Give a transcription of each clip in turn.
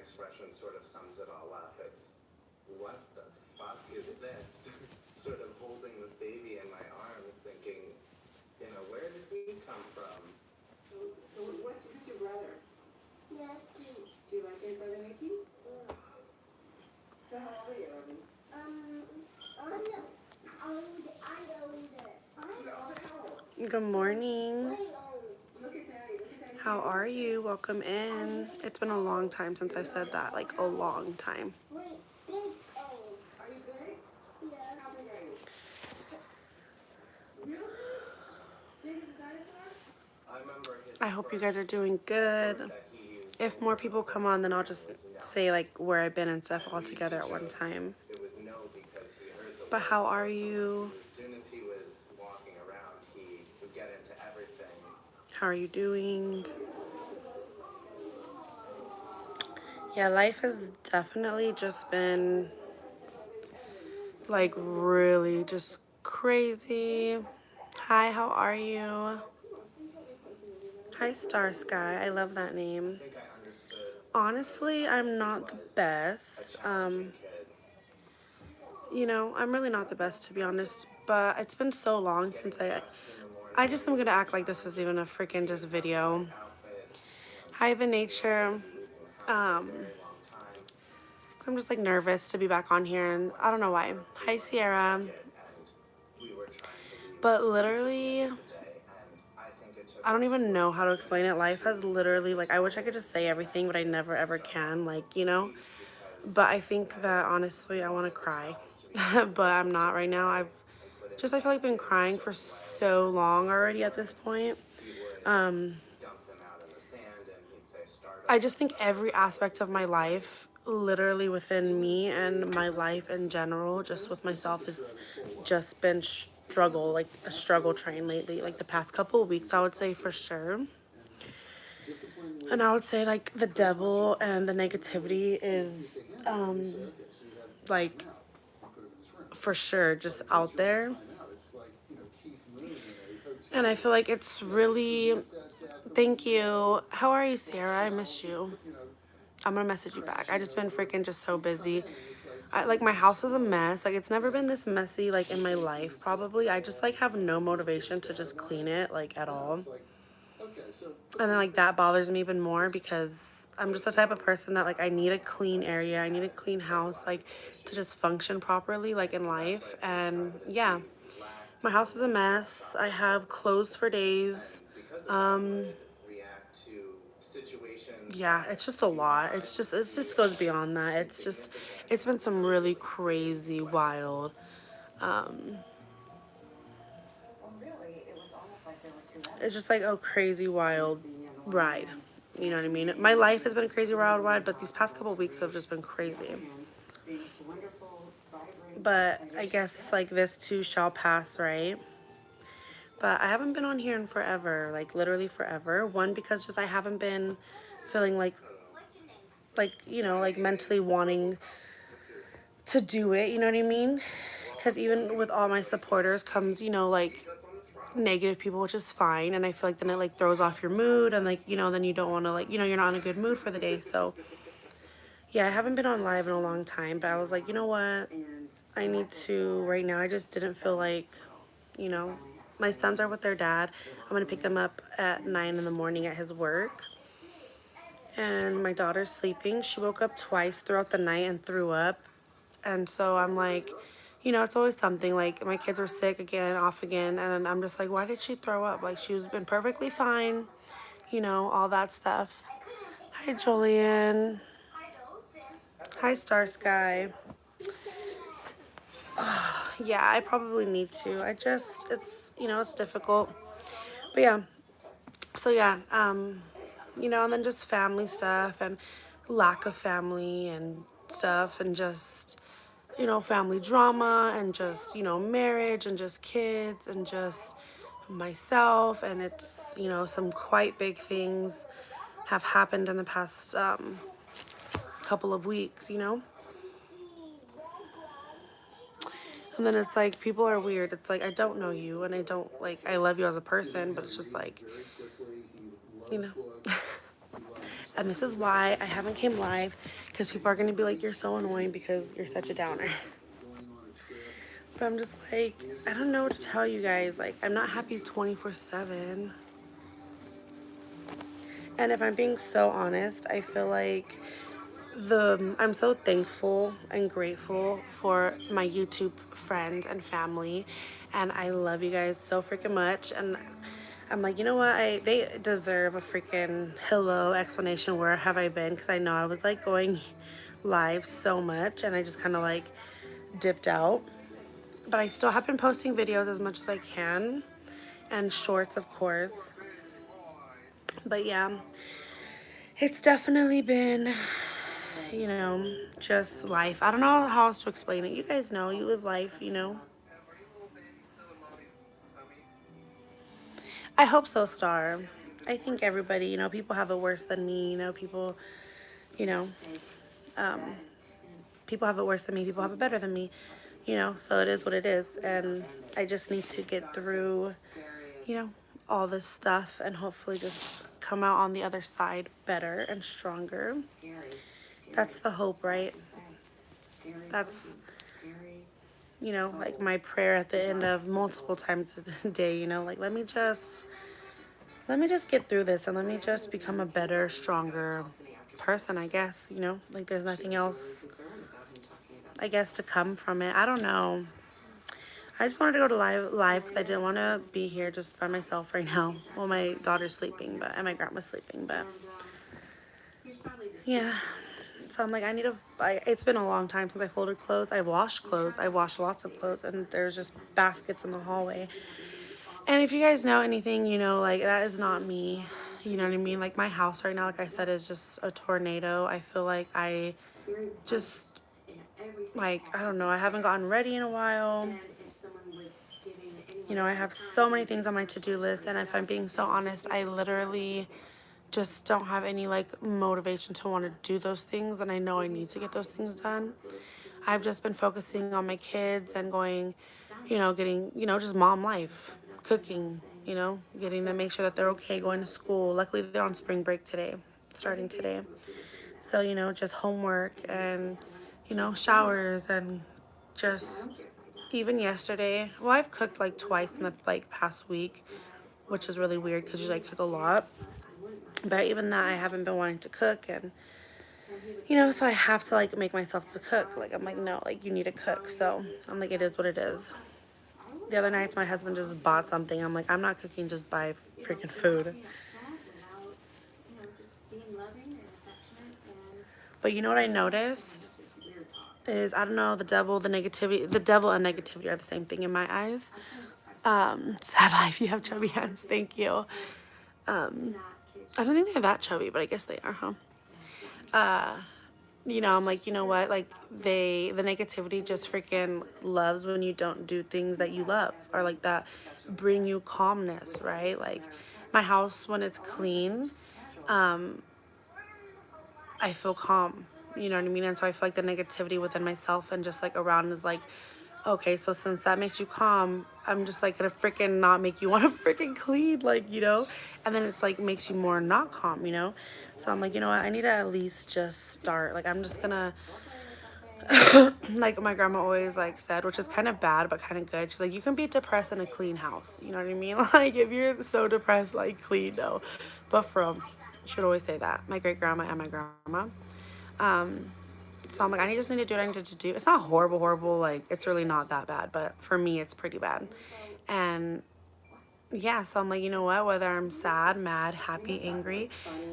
expression sort of sums it all up. It's, what the fuck is this? Sort of holding this baby in my arms, thinking, where did he come from? So who's your brother? Nicky. Do you like your brother Nicky? Yeah. So how old are you, Evan? I'm older. You're older. How old? Good morning. Way old. Look at Daddy. Look at Daddy. How are you? Welcome in. It's been a long time since I've said that, like a long time. Wait, big old. Are you big? Yeah. How big are you? Really? Big as a dinosaur? I remember his I hope you first guys are doing good. word that he used If more people come on, then I'll just say like where I've been and stuff all together at one time. It was no because he heard the But word how no. are you? As soon as he was walking around, he would get into everything. How are you doing? Yeah, life has definitely just been like really just crazy. Hi, how are you? Hi, Star Sky. I love that name. I think I understood Honestly, I'm not the best. kid. I'm really not the best, to be honest. But it's been so long since I just am gonna act like this is even a freaking just video. Hi, the nature. I'm just like nervous to be back on here, and I don't know why. Hi, Sierra. But literally, I don't even know how to explain it. Life has literally, like, I wish I could just say everything, but I never ever can, But I think that honestly, I want to cry, but I'm not right now. I feel like I've been crying for so long already at this point. I just think every aspect of my life, literally within me and my life in general, just with myself, has just been struggle, like a struggle train lately. Like the past couple of weeks, I would say for sure. And I would say like the devil and the negativity is like for sure just out there. And I feel like it's really, thank you. How are you, Sarah? I miss you. I'm gonna message you back. I just been freaking just so busy. Like my house is a mess. Like it's never been this messy like in my life probably. I just like have no motivation to just clean it like at all. And then like that bothers me even more because I'm just the type of person that like I need a clean area. I need a clean house like to just function properly like in life. And yeah. My house is a mess. I have clothes for days. Yeah, it's just a lot. It just goes beyond that. It's been some really crazy, wild. It's just like a crazy, wild ride. You know what I mean? My life has been a crazy, wild ride, but these past couple of weeks have just been crazy. But I guess like this too shall pass, right? But I haven't been on here in forever, like literally forever. One, because just I haven't been feeling like mentally wanting to do it, you know what I mean? Because even with all my supporters comes, like negative people, which is fine. And I feel like then it like throws off your mood and like, then you don't want to like, you're not in a good mood for the day. So yeah, I haven't been on live in a long time, but I was like, you know what? I need to right now. I just didn't feel like, my sons are with their dad. I'm going to pick them up at 9 in the morning at his work. And my daughter's sleeping. She woke up twice throughout the night and threw up. And so I'm like, it's always something. Like my kids were sick again, off again. And I'm just like, why did she throw up? Like she's been perfectly fine, all that stuff. Hi, Julian. Hi, Star Sky. Yeah, I probably need to. It's difficult. But yeah. So yeah, and then just family stuff and lack of family and stuff and just, family drama and just, marriage and just kids and just myself. And it's, some quite big things have happened in the past couple of weeks, And then it's like, people are weird. It's like, I don't know you and I love you as a person, but it's just like, And this is why I haven't came live, because people are going to be like, you're so annoying because you're such a downer. But I'm just like, I don't know what to tell you guys. Like, I'm not happy 24/7. And if I'm being so honest, I feel like I'm so thankful and grateful for my YouTube friends and family, and I love you guys so freaking much. And I'm like, you know what? They deserve a freaking hello explanation. Where have I been? Because I know I was like going live so much, and I just kind of like dipped out. But I still have been posting videos as much as I can, and shorts, of course. But yeah, it's definitely been, you know, just life. I don't know how else to explain it. You guys know, you live life, you know. I hope so, Star. I think everybody, you know, people have it worse than me, you know, people, you know, people have it worse than me, people have it better than me, you know, so it is what it is. And I just need to get through, you know, all this stuff and hopefully just come out on the other side better and stronger. That's the hope, right? That's, you know, like my prayer at the end of multiple times a day, you know, like let me just get through this and let me just become a better, stronger person, I guess, you know, like there's nothing else, I guess, to come from it. I don't know. I just wanted to go to live because I didn't want to be here just by myself right now. Well, my daughter's sleeping, and my grandma's sleeping, but yeah. So I'm like, it's been a long time since I folded clothes. I washed clothes. I washed lots of clothes, and there's just baskets in the hallway. And if you guys know anything, you know, like, that is not me. You know what I mean? Like, my house right now, like I said, is just a tornado. I feel like I just, like, I don't know. I haven't gotten ready in a while. You know, I have so many things on my to-do list, and if I'm being so honest, I literally just don't have any, like, motivation to want to do those things, and I know I need to get those things done. I've just been focusing on my kids and going, you know, getting, you know, just mom life, cooking, you know, getting them, make sure that they're okay going to school. Luckily, they're on spring break today, starting today. So, you know, just homework and, you know, showers and just, even yesterday, well, I've cooked like twice in the like past week, which is really weird because usually I cook a lot. But even that, I haven't been wanting to cook, and you know, so I have to like make myself to cook. Like I'm like, no, like you need to cook. So I'm like, it is what it is. The other nights my husband just bought something. I'm like, I'm not cooking, just buy freaking food. But you know what I noticed is, I don't know, the devil and negativity are the same thing in my eyes. Sad life, you have chubby hands, thank you. I don't think they're that chubby, but I guess they are, huh? You know, I'm like, you know what, like the negativity just freaking loves when you don't do things that you love or like that bring you calmness, right? Like my house, when it's clean, I feel calm, you know what I mean? And so I feel like the negativity within myself and just like around is like, okay, so since that makes you calm, I'm just like gonna freaking not make you want to freaking clean, like, you know? And then it's like makes you more not calm, you know? So I'm like, you know what, I need to at least just start. Like I'm just gonna, like my grandma always like said, which is kind of bad but kind of good. She's like, you can be depressed in a clean house, you know what I mean? Like if you're so depressed, like clean, no. But from, should always say that, my great grandma and my grandma. So I'm like, I just need to do what I need to do. It's not horrible, like it's really not that bad, but for me it's pretty bad. And yeah, so I'm like, you know what, whether I'm sad, mad, happy, angry,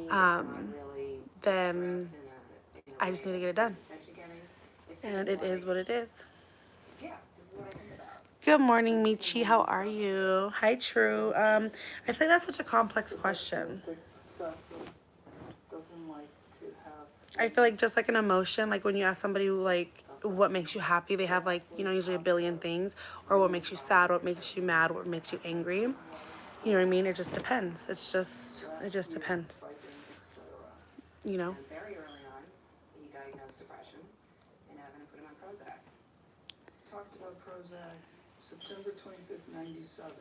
then I just need to get it done. And it is what it is. Good morning, Michi. How are you? Hi, True. I feel like that's such a complex question. I feel like just like an emotion, like when you ask somebody like what makes you happy, they have like, you know, usually a billion things, or what makes you sad, what makes you mad, what makes you angry. You know what I mean? It just depends. It just depends. You know? Very early on, he diagnosed depression, and having to put him on Prozac. Talked about Prozac, September 25th, 97.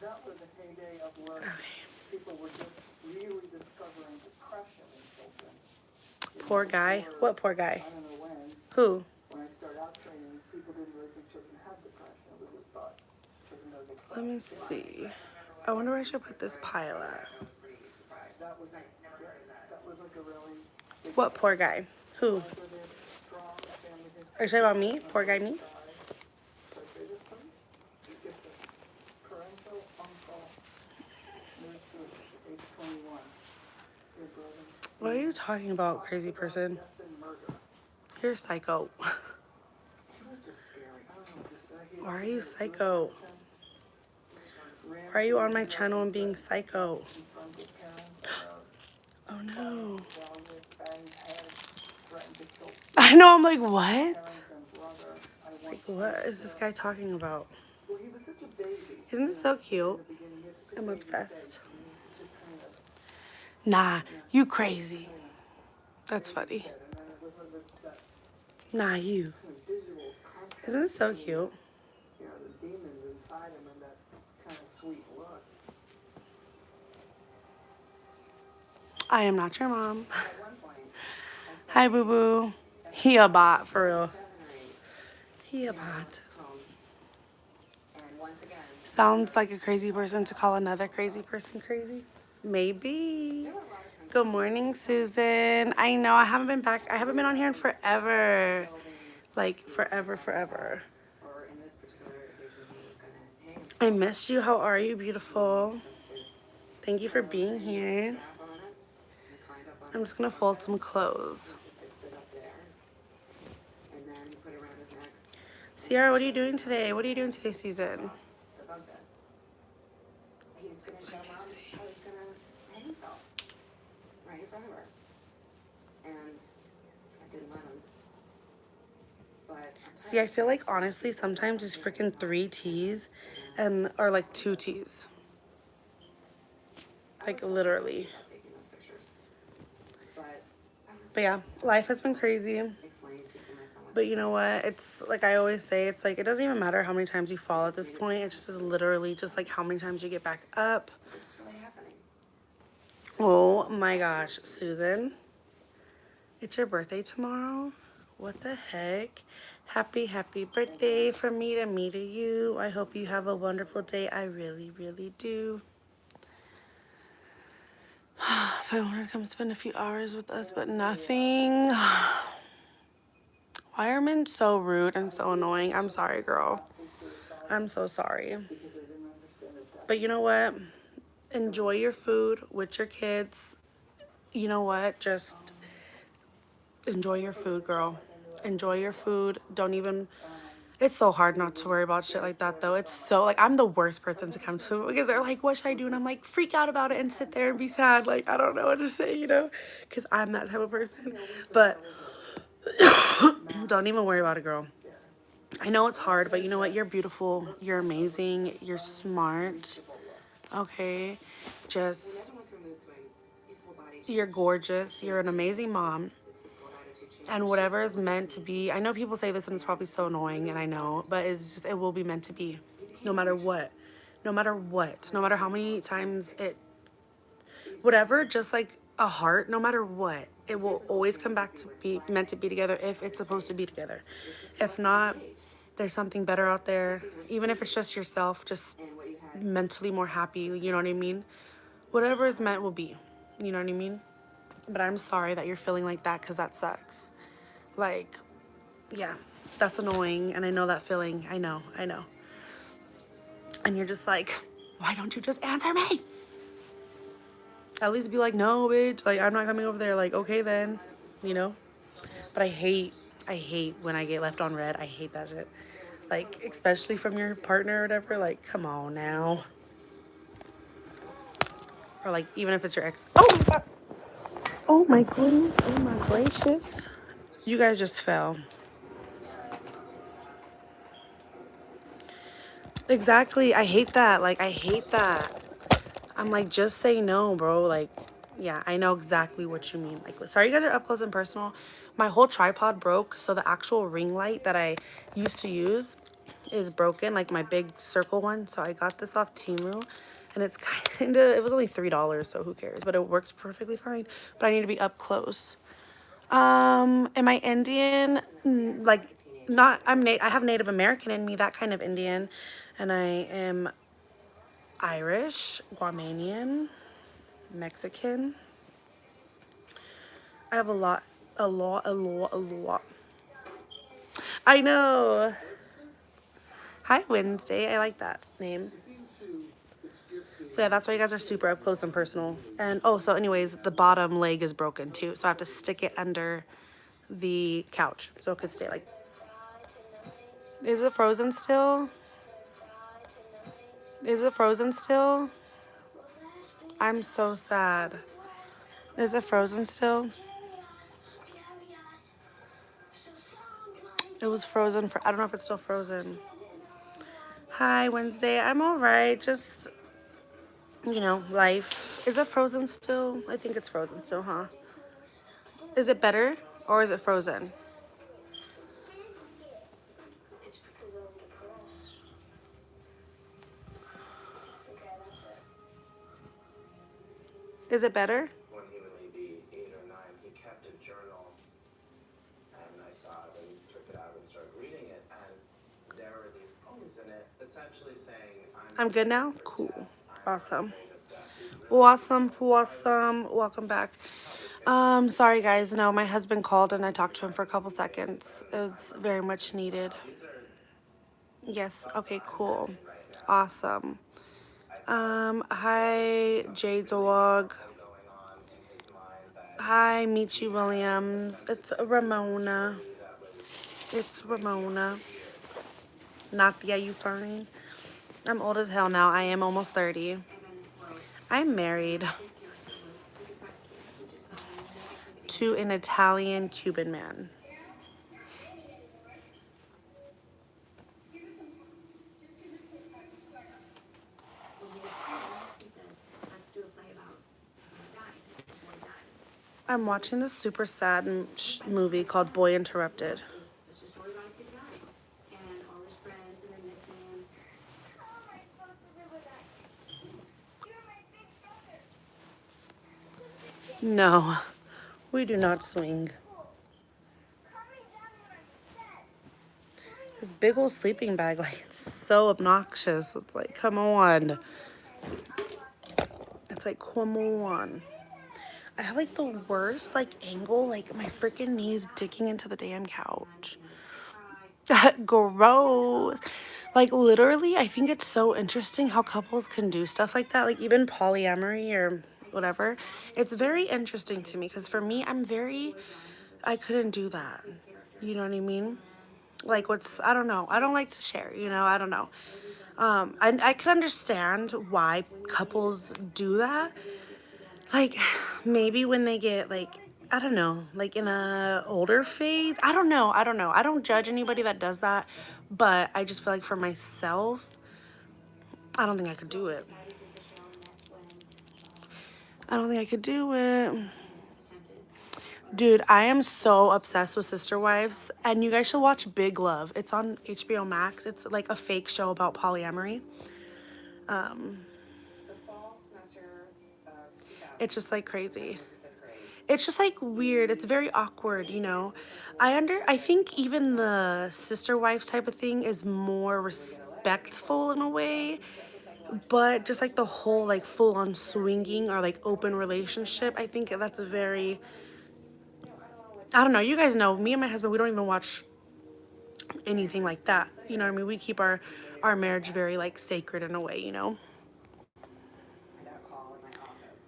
That was a heyday of work. Okay. people were just really discovering depression in children. You know, Poor guy. before- What poor guy? I don't know when. Who? When I started out training, people didn't really think children had depression. It was just thought children are depressed. Let me see. I wonder where I should put this pile at. That was like a really big What poor guy? Who? factor. They have strong family history. Are you talking about me? Poor guy me? Should I say this one? You get the parental uncle moved to age 21. Your brother. What are you talking about, crazy person? Death and murder. You're psycho. He was just scary. I don't know what to say. Why are you psycho? Why are you on my channel and being psycho? Oh no. I know, I'm like, what? Like, what is this guy talking about? Isn't this so cute? I'm obsessed. Nah, you crazy. That's funny. Nah, you. Isn't this so cute? You know, the demons inside him and that kind of sweet look. I am not your mom. At one point, I'd say Hi, boo boo. He a bot, for real. 7 or 8 He a bot. home. And once again, Sounds like a crazy person to call another crazy person crazy. Maybe. there were a lot of times Good morning, Susan. I know I haven't been back. I haven't been on here in forever. building, Like forever, forever. or in this particular occasion, he was gonna hang himself. I missed you. How are you, beautiful? Took his Thank you for being here. strap on it, and climbed up on I'm his just gonna bunk fold bed, some clothes. fixed it up there, and then he put it around his neck, Sierra, what are you doing today? What are you doing today, Susan? the bunk bed. He's gonna show mom how he's gonna hang himself right in front of her, and I didn't let him. But I'm See, I tired. feel like honestly, sometimes it's freaking 3 T's and or like 2 T's. Like literally. About taking those pictures. But I was But yeah, life has been crazy. explaining to people my son was But you know what? It's like I always say, it's like it doesn't even matter how many times you fall at this point. It just is literally just like how many times you get back up. this is really happening. Oh my gosh, Susan. It's your birthday tomorrow? What the heck? Happy birthday from me to you. I hope you have a wonderful day. I really, really do. If I wanted to come spend a few hours with us, but nothing. Why are men so rude and so annoying? I'm sorry, girl. I'm so sorry. Because I didn't understand that. But you know what? Enjoy your food with your kids. You know what? Just enjoy your food, girl. Enjoy your food. Don't even... It's so hard not to worry about shit like that, though. It's so... Like, I'm the worst person to come to because they're like, what should I do? And I'm like, freak out about it and sit there and be sad. Like, I don't know what to say, you know? Because I'm that type of person. But don't even worry about it, girl. I know it's hard, but you know what? You're beautiful. You're amazing. You're smart. Okay? Just... He went through mood swing. His whole body changed. You're gorgeous. You're an amazing mom. His physical attitude changed. And whatever is meant to be, I know people say this and it's probably so annoying, and I know, but it's just, it will be meant to be. No matter what. No matter what. No matter how many times it, whatever, just like a heart, no matter what, it will always come back to be meant to be together if it's supposed to be together. If not, there's something better out there. Even if it's just yourself, just And what you had mentally more happy, you know what I mean? Whatever is meant will be, you know what I mean? But I'm sorry that you're feeling like that because that sucks. Like, yeah, that's annoying, and I know that feeling. I know. And you're just like, why don't you just answer me? At least be like, no, bitch, like, I'm not coming over there. Like, okay then, you know? But I hate when I get left on red. I hate that shit. Like, especially from your partner or whatever. Like, come on now. Or like, even if it's your ex. Oh my God. Oh my goodness. Oh my gracious. You guys just fell. Exactly. I hate that. Like, I hate that. I'm like, just say no, bro. Like, yeah, I know exactly what you mean. Like, sorry you guys are up close and personal. My whole tripod broke, so the actual ring light that I used to use is broken, like my big circle one. So I got this off Temu, and it's kind of, it was only $3, so who cares? But it works perfectly fine. But I need to be up close. Am I Indian? Like, not, I have Native American in me, that kind of Indian. And I am Irish, Guamanian, Mexican. I have a lot. I know. Hi, Wednesday. I like that name. So yeah, that's why you guys are super up close and personal. And oh, so anyways, the bottom leg is broken too. So I have to stick it under the couch so it could stay like. Is it frozen still? Is it frozen still? I'm so sad. Is it frozen still? It was frozen for, I don't know if it's still frozen. Hi, Wednesday. I'm all right. Just, you know, life. Is it frozen still? I think it's frozen still, huh? Is it better or is it frozen? Is it better? When he would maybe 8 or 9, he kept a journal, and I saw it and took it out and started reading it, and there were these poems in it, essentially saying, I'm good now? Cool. Awesome. Awesome. Welcome back. Sorry guys, no, my husband called and I talked to him for a couple seconds. It was very much needed. Yes, okay, cool. Awesome. Hi, J Dog. Hi, Michi Williams. It's Ramona. It's Ramona. Nathia, you fine? I'm old as hell now. I am almost 30. I'm married to an Italian Cuban man. I'm watching this super sad movie called Boy Interrupted. It's a story about a kid who died, and all his friends, and then missing him. How am I supposed to live with that? You're my big brother. No, we do not swing. Coming down when I said. This big old sleeping bag, like, it's so obnoxious. It's like, come on. It's like, come on. I have like the worst like angle, like my freaking knees digging into the damn couch. Gross. Like literally, I think it's so interesting how couples can do stuff like that. Like even polyamory or whatever. It's very interesting to me because for me, I couldn't do that. You know what I mean? Like I don't know. I don't like to share, you know, I don't know. I can understand why couples do that. Like, maybe when they get, like, I don't know, like in a older phase. I don't know. I don't judge anybody that does that. But I just feel like for myself, I don't think I could do it. I don't think I could do it. Dude, I am so obsessed with Sister Wives. And you guys should watch Big Love. It's on HBO Max. It's like a fake show about polyamory. The fall semester of 2000. It's just like crazy. It's just like weird. It's very awkward, you know. I think even the sister wives type of thing is more respectful in a way. But just like the whole like full on swinging or like open relationship, I think that's very, I don't know. You guys know me and my husband, we don't even watch anything like that. You know what I mean? We keep our marriage very like sacred in a way, you know. I got a call in my office.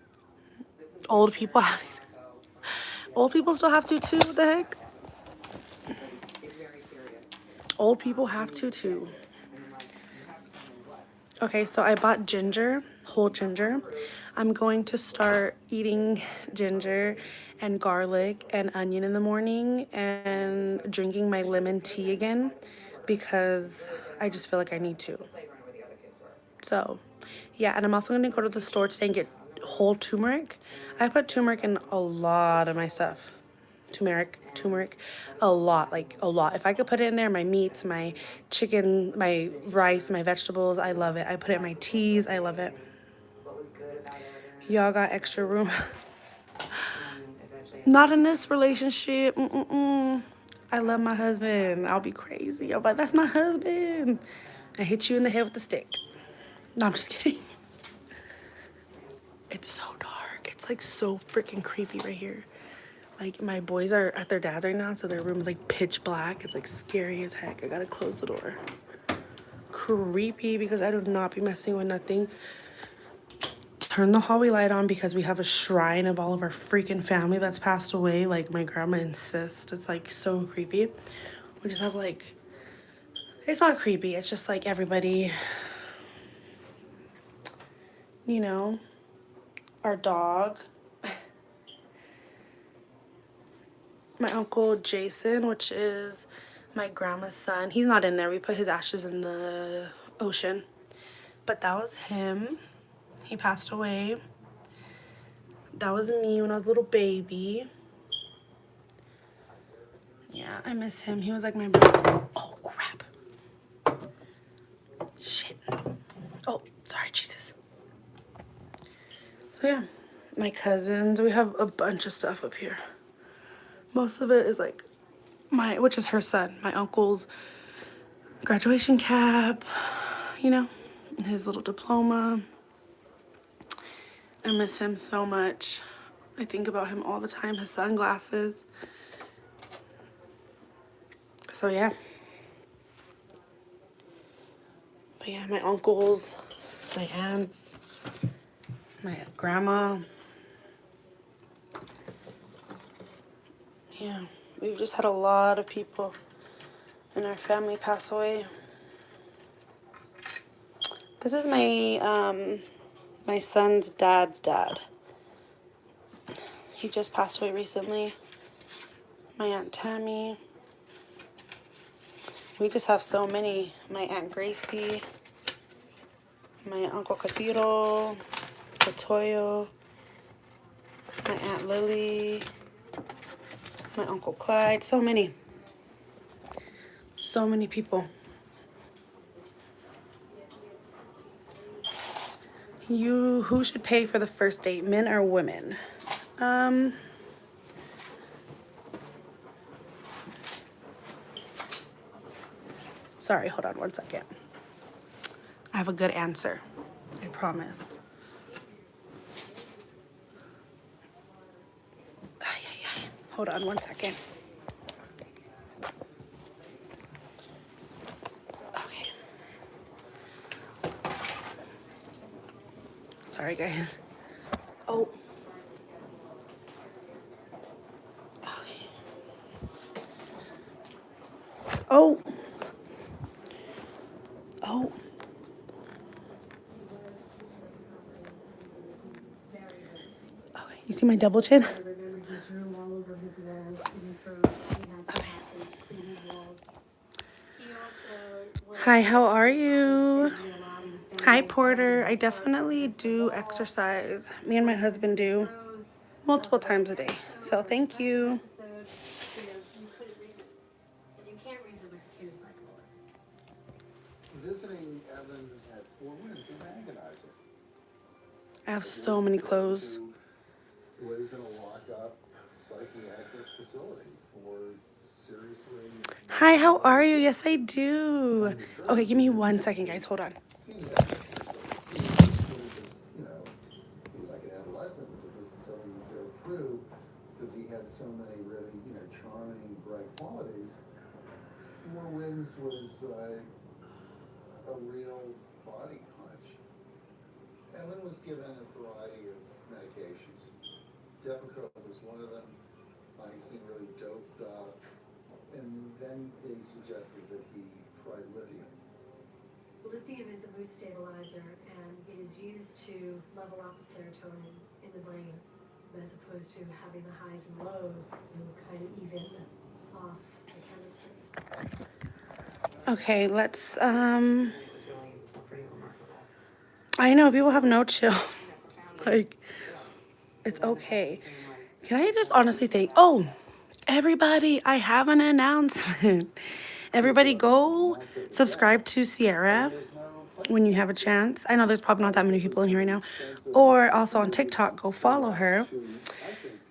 This is Old people still have to too. What the heck? it's very serious. Old people have to too. Okay, so I bought ginger, whole ginger. I'm going to start eating ginger and garlic and onion in the morning and drinking my lemon tea again because I just feel like I need to. So, yeah, and I'm also going to go to the store today and get whole turmeric. I put turmeric in a lot of my stuff. Turmeric, a lot. If I could put it in there, my meats, my chicken, my rice, my vegetables, I love it. I put it in my teas, I love it. Y'all got extra room. And eventually, Not in this relationship. I love my husband. I'll be crazy. I'm like, that's my husband. I hit you in the head with the stick. No, I'm just kidding. It's so dark. It's like so freaking creepy right here. Like my boys are at their dad's right now, so their room is like pitch black. It's like scary as heck. I gotta close the door. Creepy because I do not be messing with nothing. Turn the hallway light on because we have a shrine of all of our freaking family that's passed away. Like my grandma insists. It's like so creepy. We just have like, it's not creepy. It's just like everybody, you know, our dog. My uncle Jason, which is my grandma's son. He's not in there. We put his ashes in the ocean. But that was him. He passed away. That was me when I was a little baby. Yeah, I miss him. He was like my brother. Oh, crap. Shit. Oh, sorry, Jesus. So, yeah. My cousins. We have a bunch of stuff up here. Most of it is like which is her son, my uncle's graduation cap, you know, his little diploma. I miss him so much. I think about him all the time, his sunglasses. So yeah. But yeah, my uncles, my aunts, my grandma. Yeah, we've just had a lot of people in our family pass away. This is my son's dad's dad. He just passed away recently. My Aunt Tammy. We just have so many. My Aunt Gracie. My Uncle Catiro. Catoyo. My Aunt Lily. My Uncle Clyde. So many. So many people. Who should pay for the first date, men or women? Sorry, hold on one second. I have a good answer. I promise. Hold on one second. Okay. Sorry, guys. Oh. Okay. Oh. Oh. Okay. You see my double chin? Hi, how are you? Hi, Porter. I definitely do exercise. Me and my husband do multiple times a day. So thank you. Visiting Evan at Four Winds was agonizing. I have so many clothes. Was in a locked-up psychiatric facility for seriously. Hi, how are you? Yes, I do. Okay, give me 1 second, guys. Hold on. Seems that he was, you know, he was like an adolescent, but this is something you go through because he had so many really, you know, charming, bright qualities. Four Winds was a real body punch. Evan was given a variety of medications. Depakote was one of them. He seemed really doped up. And then they suggested that he try lithium. Lithium is a mood stabilizer, and it is used to level out the serotonin in the brain, as opposed to having the highs and lows and kind of even off the chemistry. Okay, let's, I know, people have no chill. Like, it's okay. Can I just honestly think, oh, everybody, I have an announcement. Everybody go subscribe to Sierra when you have a chance. I know there's probably not that many people in here right now. Or also on TikTok, go follow her.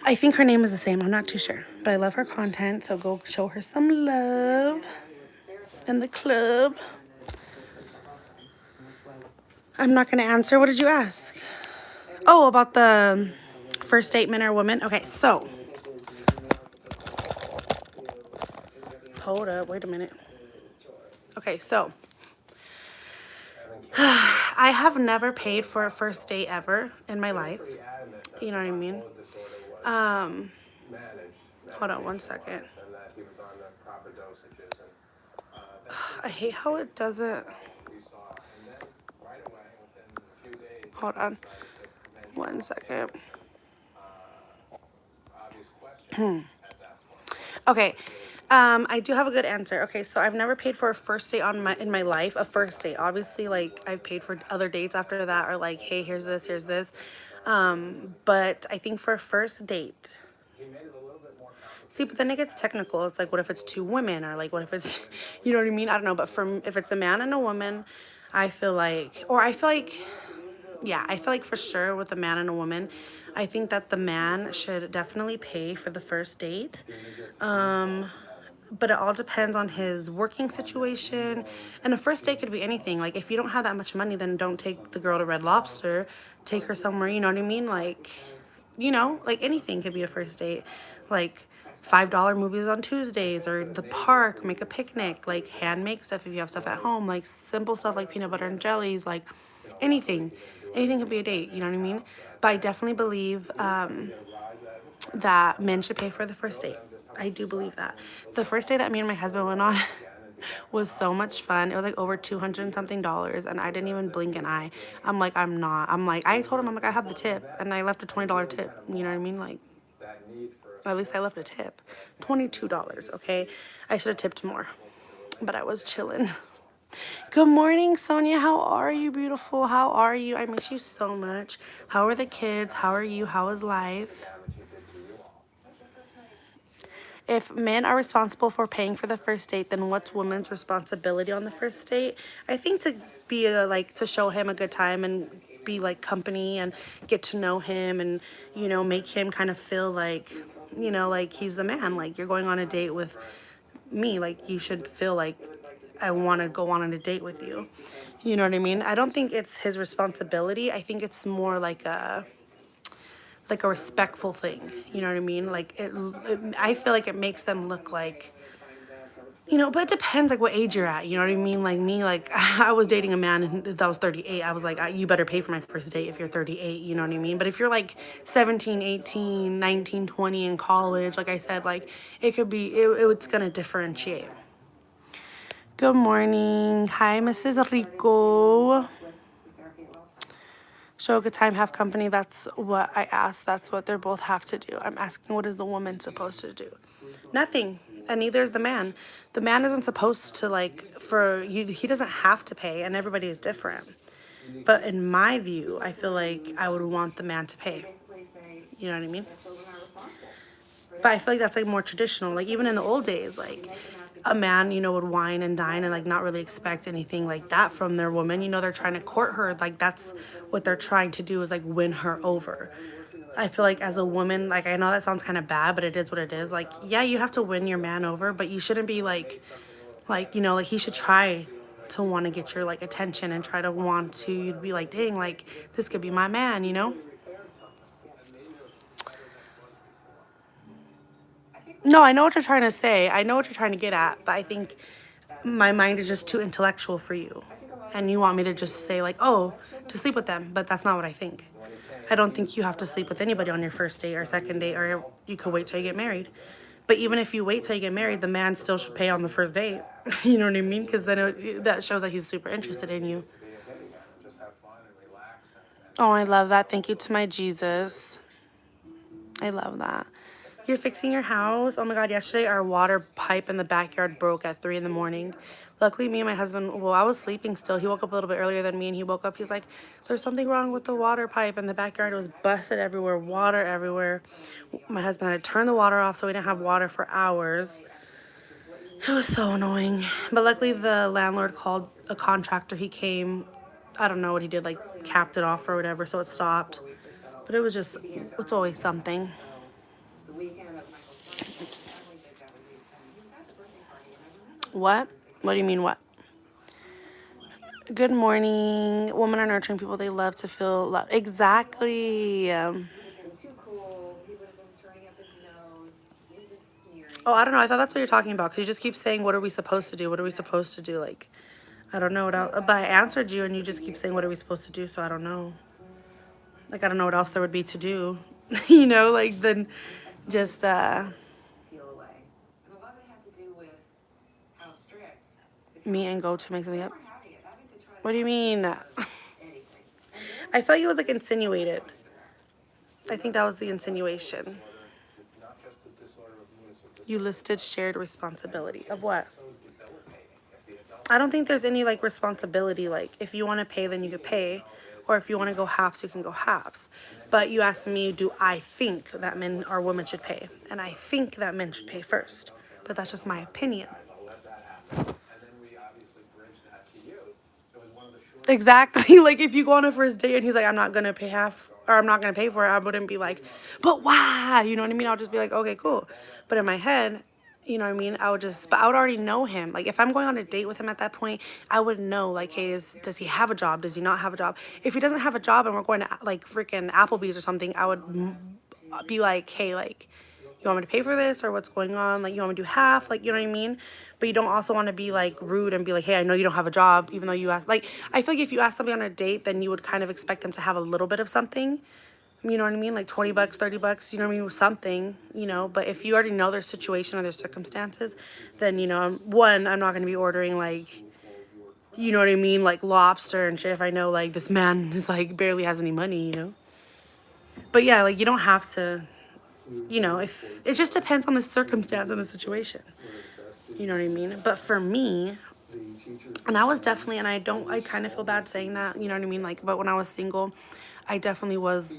I think her name is the same. I'm not too sure. But I love her content, so go show her some love in the club. I'm not going to answer. What did you ask? Oh, about the first date, men or women? Okay, so. Hold up. Wait a minute. Okay, so. I have never paid for a first date ever in my life. You know what I mean? Hold on one second. I hate how it doesn't. Hold on. 1 second. Okay. I do have a good answer. Okay, so I've never paid for a first date in my life. A first date. Obviously, like, I've paid for other dates after that, or like, hey, here's this, here's this. But I think for a first date. See, but then it gets technical. It's like, what if it's two women, or like, what if it's, you know what I mean? I don't know. But if it's a man and a woman, I feel like for sure with a man and a woman, I think that the man should definitely pay for the first date. But it all depends on his working situation. And a first date could be anything. Like, if you don't have that much money, then don't take the girl to Red Lobster. Take her somewhere, you know what I mean? Like, you know, like anything could be a first date. Like, $5 movies on Tuesdays, or the park, make a picnic, like hand make stuff if you have stuff at home, like simple stuff like peanut butter and jellies, like anything could be a date, you know what I mean? But I definitely believe that men should pay for the first date. I do believe that. The first date that me and my husband went on was so much fun. It was like over $200 and something, and I didn't even blink an eye. I told him, I have the tip, and I left a $20 tip, you know what I mean? Like, at least I left a tip. $22, okay? I should have tipped more, but I was chilling. Good morning, Sonia. How are you, beautiful? How are you? I miss you so much. How are the kids? How are you? How is life? If men are responsible for paying for the first date, then what's women's responsibility on the first date? I think to be to show him a good time and be like company and get to know him and, you know, make him kind of feel like, you know, like he's the man. Like, you're going on a date with me. Like, you should feel like I want to go on a date with you. You know what I mean? I don't think it's his responsibility. I think it's more like a respectful thing. You know what I mean? Like, I feel like it makes them look like, you know, but it depends like what age you're at. You know what I mean? Like me, like I was dating a man that was 38. I was like, you better pay for my first date if you're 38. You know what I mean? But if you're like 17, 18, 19, 20 in college, like I said, like it could be, it's going to differentiate. Good morning. Hi, Mrs. Rico. Show a good time, have company. That's what I asked. That's what they both have to do. I'm asking, what is the woman supposed to do? Nothing. And neither is the man. The man isn't supposed to, like, he doesn't have to pay, and everybody is different. But in my view, I feel like I would want the man to pay. You know what I mean? But I feel like that's like more traditional. Like, even in the old days, like a man, you know, would wine and dine and like not really expect anything like that from their woman. You know, they're trying to court her. Like, that's what they're trying to do, is like win her over. I feel like as a woman, like, I know that sounds kind of bad, but it is what it is. Like, yeah, you have to win your man over, but you shouldn't be like, you know, like he should try to want to get your like attention and try to want to be like, dang, like this could be my man, you know? No, I know what you're trying to say. I know what you're trying to get at, but I think my mind is just too intellectual for you. And you want me to just say like, oh, to sleep with them, but that's not what I think. I don't think you have to sleep with anybody on your first date or second date, or you could wait till you get married. But even if you wait till you get married, the man still should pay on the first date. You know what I mean? Because then that shows that he's super interested in you. Oh, I love that. Thank you to my Jesus. I love that. You're fixing your house? Oh my God, yesterday our water pipe in the backyard broke at 3 in the morning. Luckily, me and my husband, well, I was sleeping still. He woke up a little bit earlier than me, and he woke up. He's like, there's something wrong with the water pipe in the backyard. It was busted everywhere, water everywhere. My husband had to turn the water off so we didn't have water for hours. It was so annoying. But luckily, the landlord called a contractor. He came I don't know what he did, like capped it off or whatever, so it stopped. 4 weeks or so. But it was just, He began to it's always earn something. So the weekend of Michael's birthday, I really good job in Houston. He was at the birthday party, and I remember What? What do you mean what? Good morning. Women are nurturing people. They love to feel loved. Exactly. he would have been too cool. He would have been turning up his nose. He would have been sneering. Oh, I don't know. I thought that's what you're talking about because you just keep saying, what are we supposed to do? What are we supposed to do? Like, I don't know what else. But I answered you and you just keep saying, what are we supposed to do? So I don't know. Like, I don't know what else there would be to do. You know, like, then just, Peel away. And a lot of it had to do with how strict the me and go to make something They up. were having it. Evan could try to What do you mean? anything. I felt like it was like insinuated. I think that was the insinuation. You listed shared responsibility of what? I don't think there's any like responsibility. Like if you want to pay, then you could pay, or if you want to go halves, you can go halves. But you asked me, do I think that men or women should pay? And I think that men should pay first. But that's just my opinion. Exactly. Like if you go on a first date and he's like, I'm not gonna pay half or I'm not gonna pay for it, I wouldn't be like, but why? You know what I mean? I'll just be like, okay, cool. But in my head, you know what I mean? I would already know him. Like if I'm going on a date with him at that point, I would know like, hey, does he have a job? Does he not have a job? If he doesn't have a job and we're going to like freaking Applebee's or something, I would be like, hey, like, you want me to pay for this or what's going on? Like, you want me to do half? Like, you know what I mean? But you don't also want to be like rude and be like, hey, I know you don't have a job, even though you asked. Like, I feel like if you ask somebody on a date, then you would kind of expect them to have a little bit of something. You know what I mean? Like $20, $30, you know what I mean? Something, you know. But if you already know their situation or their circumstances, then, you know, one, I'm not going to be ordering like, you know what I mean? Like lobster and shit if I know like this man is like barely has any money, you know. But yeah, like you don't have to, you know, if it just depends on the circumstance and the situation. You know what I mean? But for me, and I was definitely, and I kind of feel bad saying that, you know what I mean? Like, but when I was single, I definitely was,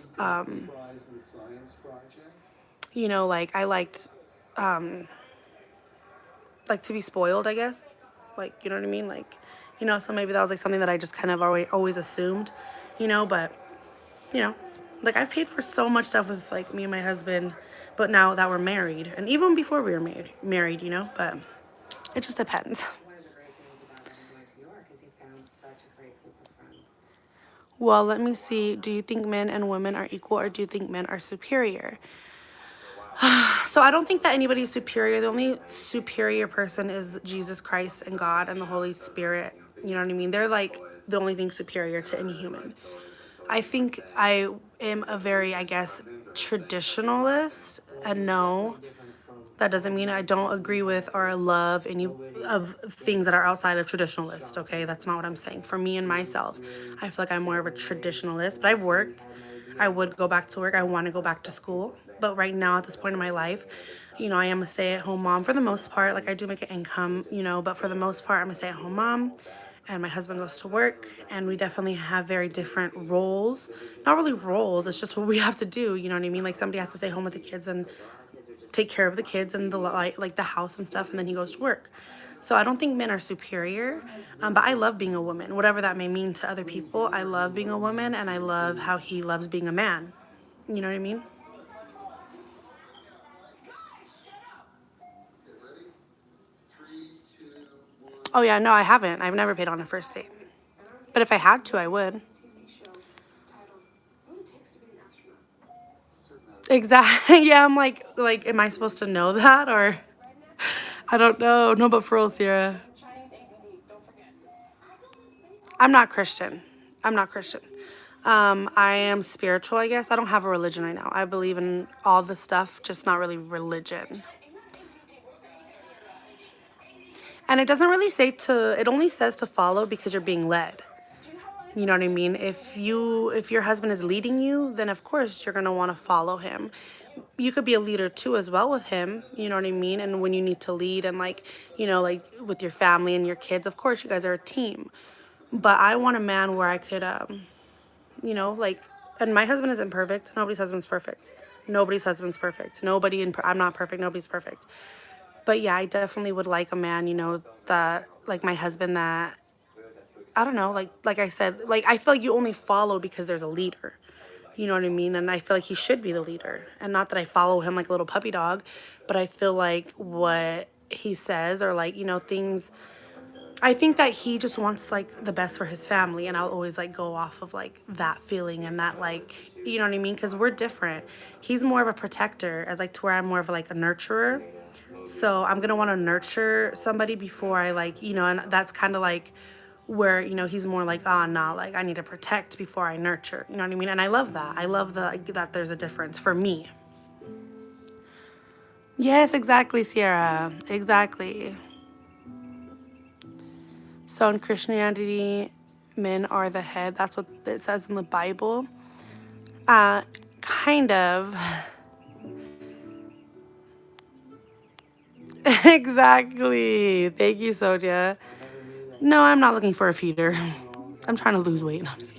you know, like I liked, like to be spoiled, I guess. Like, you know what I mean? Like, you know, so maybe that was like something that I just kind of always assumed, you know, but, you know, like I've paid for so much stuff with like me and my husband, but now that we're married, and even before we were married, you know, but it just depends. One of the great things about Evan going to New York is he found such a great group of friends. Well, let me see. Do you think men and women are equal or do you think men are superior? So I don't think that anybody is superior. The only superior person is Jesus Christ and God and the Holy Spirit. You know what I mean? They're like the only thing superior to any human. I think I am a very, I guess, traditionalist. And no, that doesn't mean I don't agree with or love any of things that are outside of traditionalist, okay? That's not what I'm saying. For me and myself, I feel like I'm more of a traditionalist, but I've worked. I would go back to work. I want to go back to school. But right now, at this point in my life, you know, I am a stay-at-home mom for the most part. Like, I do make an income, you know, but for the most part, I'm a stay-at-home mom. And my husband goes to work. And we definitely have very different roles. Not really roles. It's just what we have to do, you know what I mean? Like, somebody has to stay home with the kids and take care of the kids and the like the house and stuff. And then he goes to work. So I don't think men are superior, but I love being a woman, whatever that may mean to other people. I love being a woman, and I love how he loves being a man. You know what I mean? Oh yeah, no, I haven't. I've never paid on a first date. But if I had to, I would. TV show titled What It Takes to Be an Astronaut. Exactly. Yeah, I'm like, am I supposed to know that or? I don't know. No, but for real, Sierra. I'm not Christian. I am spiritual, I guess. I don't have a religion right now. I believe in all the stuff, just not really religion. And it doesn't really say it only says to follow because you're being led. You know what I mean? If your husband is leading you, then of course you're going to want to follow him. You could be a leader too as well with him, you know what I mean? And when you need to lead and like, you know, like with your family and your kids, of course you guys are a team. But I want a man where I could, you know, like, and my husband isn't perfect. Nobody's husband's perfect. I'm not perfect. Nobody's perfect. But yeah, I definitely would like a man, you know, that, like my husband that I don't know, like I said, like I feel like you only follow because there's a leader. You know what I mean? And I feel like he should be the leader. And not that I follow him like a little puppy dog, but I feel like what he says or like, you know, things, I think that he just wants like the best for his family, and I'll always like go off of like that feeling and that like, you know what I mean? Because we're different. He's more of a protector, as like to where I'm more of like a nurturer. So I'm gonna want to nurture somebody before I like, you know, and that's kind of like where, you know, he's more like, oh, nah, like I need to protect before I nurture. You know what I mean? And I love that. I love that there's a difference for me. Yes, exactly, Sierra. Exactly. So in Christianity, men are the head. That's what it says in the Bible. Kind of. Exactly. Thank you, Sonia. No, I'm not looking for a feeder. I'm trying to lose weight. No, I'm just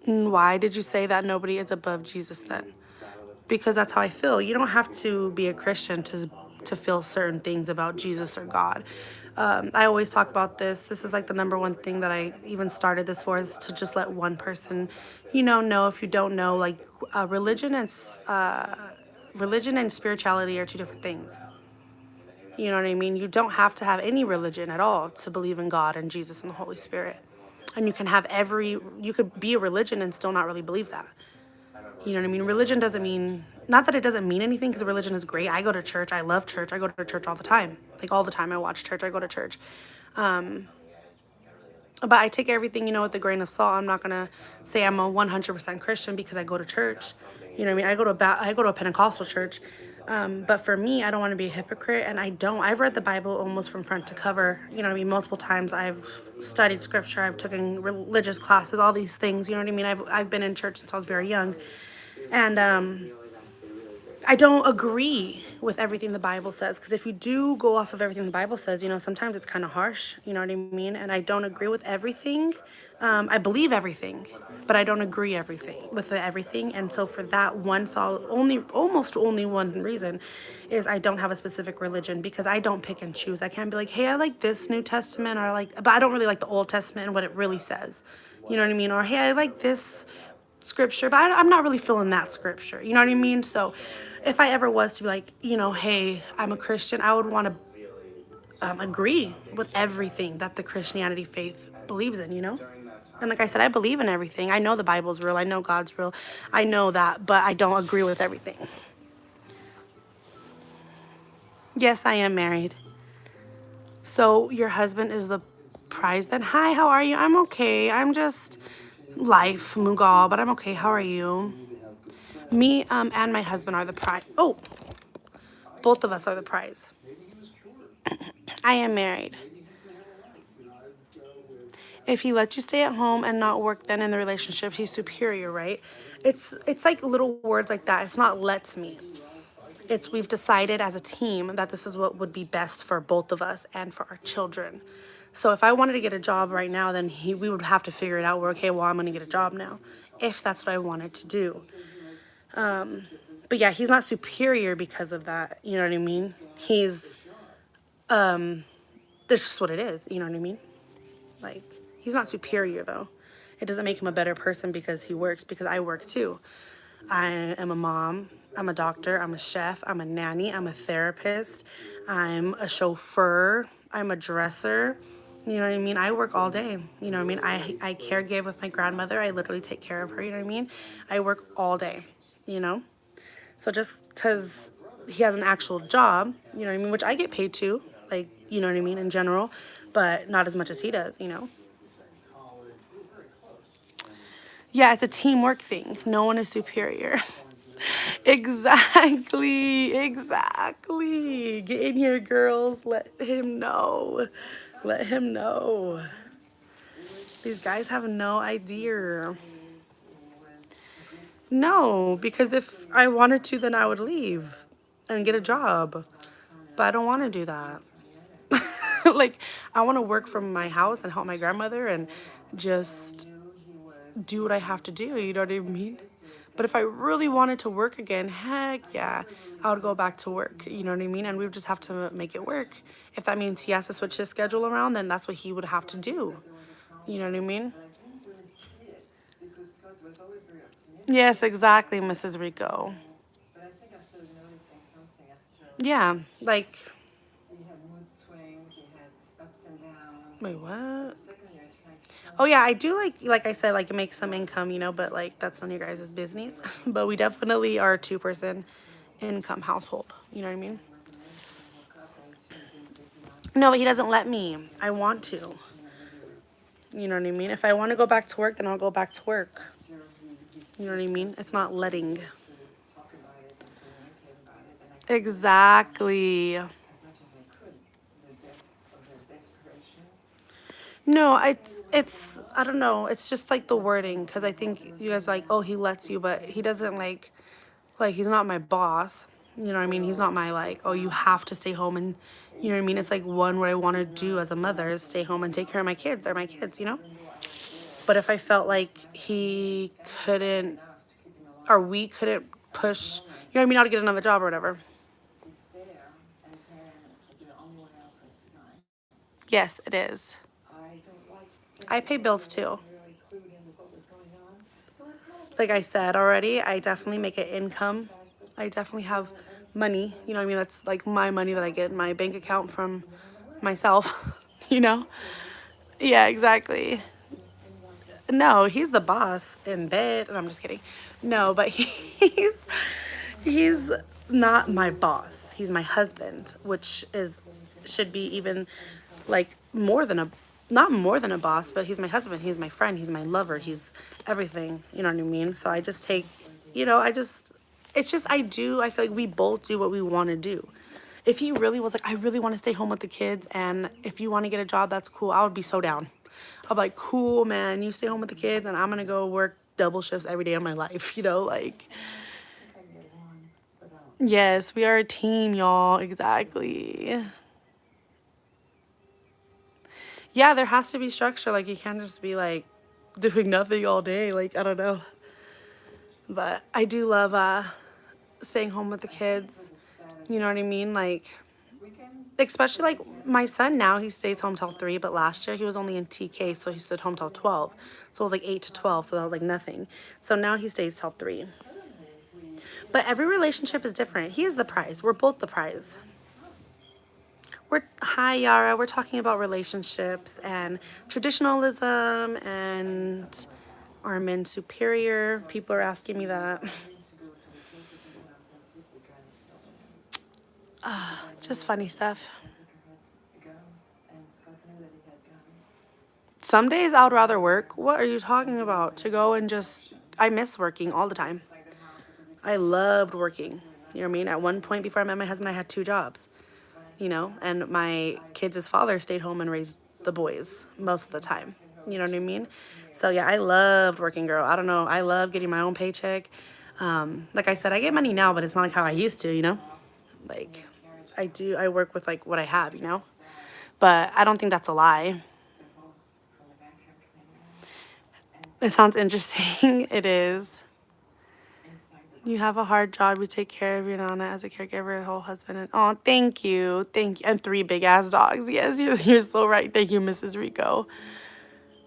kidding. Why did you say that nobody is above Jesus then? Because that's how I feel. You don't have to be a Christian to feel certain things about Jesus or God. I always talk about this. This is like the number one thing that I even started this for, is to just let one person, you know if you don't know, like religion and spirituality are two different things. You know what I mean? You don't have to have any religion at all to believe in God and Jesus and the Holy Spirit. And you can have you could be a religion and still not really believe that. You know what I mean? Religion doesn't mean, not that it doesn't mean anything, because religion is great. I go to church. I love church. I go to church all the time. Like all the time I watch church. I go to church. But I take everything, you know, with a grain of salt. I'm not going to say I'm a 100% Christian because I go to church. You know what I mean? I go to a Pentecostal church. But for me, I don't want to be a hypocrite, and I've read the Bible almost from front to cover, you know what I mean, multiple times. I've studied scripture, I've taken religious classes, all these things, you know what I mean? I've been in church since I was very young, and I don't agree with everything the Bible says, because if you do go off of everything the Bible says, you know, sometimes it's kind of harsh, you know what I mean? And I don't agree with everything. I believe everything, but I don't agree with everything. And so for that almost only one reason is I don't have a specific religion, because I don't pick and choose. I can't be like, hey, I like this New Testament, but I don't really like the Old Testament and what it really says. You know what I mean? Or, hey, I like this scripture, but I'm not really feeling that scripture. You know what I mean? So if I ever was to be like, you know, hey, I'm a Christian, I would want to agree with everything that the Christianity faith believes in, you know? And like I said, I believe in everything. I know the Bible's real. I know God's real. I know that, but I don't agree with everything. Yes, I am married. So your husband is the prize then? Hi, how are you? I'm okay. I'm just life, Mughal, but I'm okay. How are you? Me and my husband are the prize. Oh, both of us are the prize. I am married. If he lets you stay at home and not work, then in the relationship, he's superior, right? It's like little words like that. It's not lets me. It's we've decided as a team that this is what would be best for both of us and for our children. So if I wanted to get a job right now, then we would have to figure it out. We're okay, well, I'm going to get a job now, if that's what I wanted to do. But yeah, he's not superior because of that. You know what I mean? He's, that's just what it is. You know what I mean? Like, he's not superior though. It doesn't make him a better person because he works, because I work too. I am a mom, I'm a doctor, I'm a chef, I'm a nanny, I'm a therapist, I'm a chauffeur, I'm a dresser. You know what I mean? I work all day. You know what I mean? I caregive with my grandmother. I literally take care of her. You know what I mean? I work all day, you know? So just because he has an actual job, you know what I mean? Which I get paid too, like, you know what I mean, in general, but not as much as he does, you know? Yeah, it's a teamwork thing. No one is superior. Exactly. Get in here, girls. Let him know. Let him know. These guys have no idea. No, because if I wanted to, then I would leave and get a job. But I don't want to do that. Like, I want to work from my house and help my grandmother and just do what I have to do, you know what I mean? But if I really wanted to work again, heck yeah, I would go back to work. You know what I mean? And we would just have to make it work. If that means he has to switch his schedule around, then that's what he would have to do. You know what I mean? But I didn't really see it because Scott was always very optimistic. Yes, exactly, Mrs. Rico. But I think I started noticing something after. Yeah, like, He had mood swings, he had ups and downs. wait, The what? second year, it's like, Oh yeah, I do like I said, like make some income, you know, but like that's none of your guys' business. But we definitely are a 2-person income household. You know what I mean? it was amazing. I woke up and he didn't take me out. No, but he doesn't let me. I want to. You know what I mean? If I want to go back to work, then I'll go back to work. After You know what I mean? It's not letting. to talk about it and communicate about it, and I Exactly. as much as I could, the depth of their desperation. No, it's I don't know. It's just like the wording, because I think you guys are like, oh, he lets you, but he doesn't like he's not my boss. You know what I mean? He's not my like, oh, you have to stay home, and you know what I mean? It's like what I want to do as a mother is stay home and take care of my kids. They're my kids, you know? But if I felt like he couldn't or we couldn't push, you know what I mean, out to get another job or whatever. Despair, and then the only way out was to die. Yes, it is. I don't like. I pay bills too. Really clued into what was going on. Like I said already, I definitely make an income. I definitely have money, you know what I mean? That's like my money that I get in my bank account from myself, you know? Yeah, exactly. No, he's the boss in bed. And I'm just kidding. No, but he's not my boss. He's my husband, which should be even like not more than a boss, but he's my husband. He's my friend. He's my lover. He's everything. You know what I mean? So I just take, you know, it's just I feel like we both do what we want to do. If he really was like, I really want to stay home with the kids, and if you want to get a job, that's cool, I would be so down. I'd be like, cool, man, you stay home with the kids, and I'm going to go work double shifts every day of my life, you know, like. Yes, we are a team, y'all, exactly. Yeah, there has to be structure, like, you can't just be, like, doing nothing all day, like, I don't know. But I do love staying home with the kids. You know what I mean? Like, especially like my son now, he stays home till 3, but last year he was only in TK, so he stayed home till 12. So it was like 8 to 12, so that was like nothing. So now he stays till 3. But every relationship is different. He is the prize. We're both the prize. Hi Yara, we're talking about relationships and traditionalism and are men superior? People are asking me that. Just funny stuff. Some days I would rather work. What are you talking about? To go and just, I miss working all the time. I loved working. You know what I mean? At one point before I met my husband, I had 2 jobs. You know, and my kids' father stayed home and raised the boys most of the time. You know what I mean? So yeah, I loved working, girl. I don't know. I love getting my own paycheck. Like I said, I get money now, but it's not like how I used to, you know? Like, I work with like what I have, you know? But I don't think that's a lie. It sounds interesting. It is. You have a hard job. You take care of your Nana as a caregiver, whole husband. And oh, thank you. Thank you. And 3 big ass dogs. Yes, you're so right. Thank you, Mrs. Rico.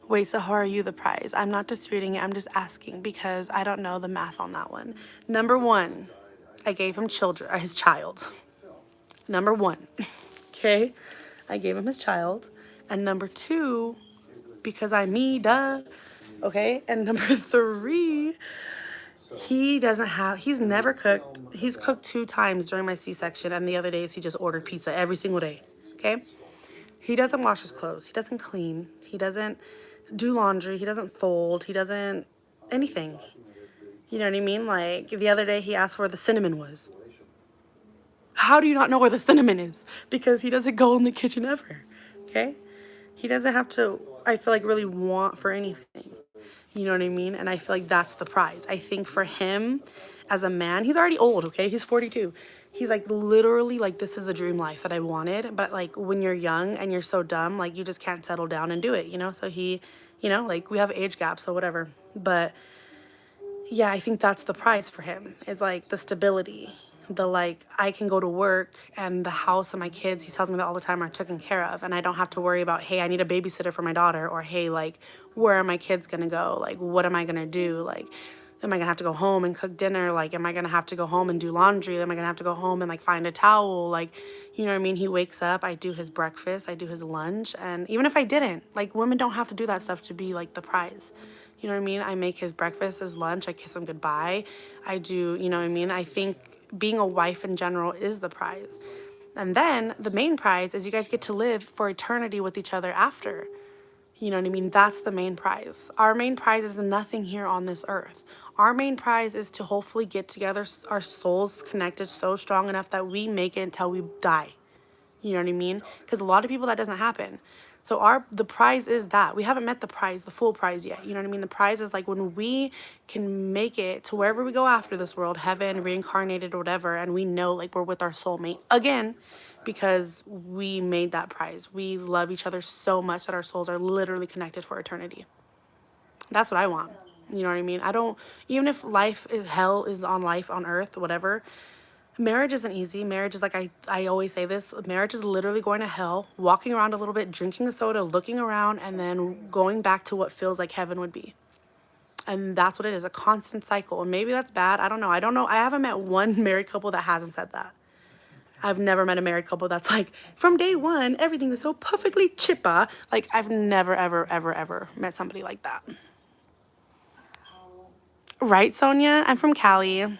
Wait, so how are you the prize? I'm not disputing it. I'm just asking because I don't know the math on that one. Number 1, I gave him his child. Number 1, okay? I gave him his child. And number 2, because I'm me, duh. Okay? And number 3, he's never cooked. He's cooked 2 times during my C-section, and the other days he just ordered pizza every single day, okay? He doesn't wash his clothes. He doesn't clean. He doesn't do laundry. He doesn't fold. He doesn't anything. You know what I mean? Like, the other day he asked where the cinnamon was. How do you not know where the cinnamon is? Because he doesn't go in the kitchen ever, okay? He doesn't have to, I feel like, really want for anything. You know what I mean? And I feel like that's the prize. I think for him as a man, he's already old, okay? He's 42. He's like literally like, this is the dream life that I wanted. But like when you're young and you're so dumb, like you just can't settle down and do it, you know? So he, you know, like we have age gaps or whatever. But yeah, I think that's the prize for him. It's like the stability, the like I can go to work and the house and my kids, he tells me that all the time, are taken care of, and I don't have to worry about, hey, I need a babysitter for my daughter, or hey, like where are my kids gonna go? Like what am I gonna do? Like am I gonna have to go home and cook dinner? Like am I gonna have to go home and do laundry? Am I gonna have to go home and like find a towel? Like, you know what I mean? He wakes up, I do his breakfast, I do his lunch, and even if I didn't, like women don't have to do that stuff to be like the prize. You know what I mean? I make his breakfast, his lunch, I kiss him goodbye. I do, you know what I mean? I think being a wife in general is the prize. And then the main prize is you guys get to live for eternity with each other after. You know what I mean? That's the main prize. Our main prize is nothing here on this earth. Our main prize is to hopefully get together, our souls connected so strong enough that we make it until we die. You know what I mean? Because a lot of people that doesn't happen. So the prize is that. We haven't met the prize, the full prize yet. You know what I mean? The prize is like when we can make it to wherever we go after this world, heaven, reincarnated, or whatever, and we know like we're with our soulmate again because we made that prize. We love each other so much that our souls are literally connected for eternity. That's what I want. You know what I mean? I don't, even if life is hell is on life on earth, whatever, marriage isn't easy. Marriage is like, I always say this, marriage is literally going to hell, walking around a little bit, drinking a soda, looking around, and then going back to what feels like heaven would be. And that's what it is, a constant cycle. And maybe that's bad. I don't know. I haven't met one married couple that hasn't said that. I've never met a married couple that's like, from day one, everything is so perfectly chippa. Like, I've never, ever, ever, ever met somebody like that. Right, Sonia? I'm from Cali.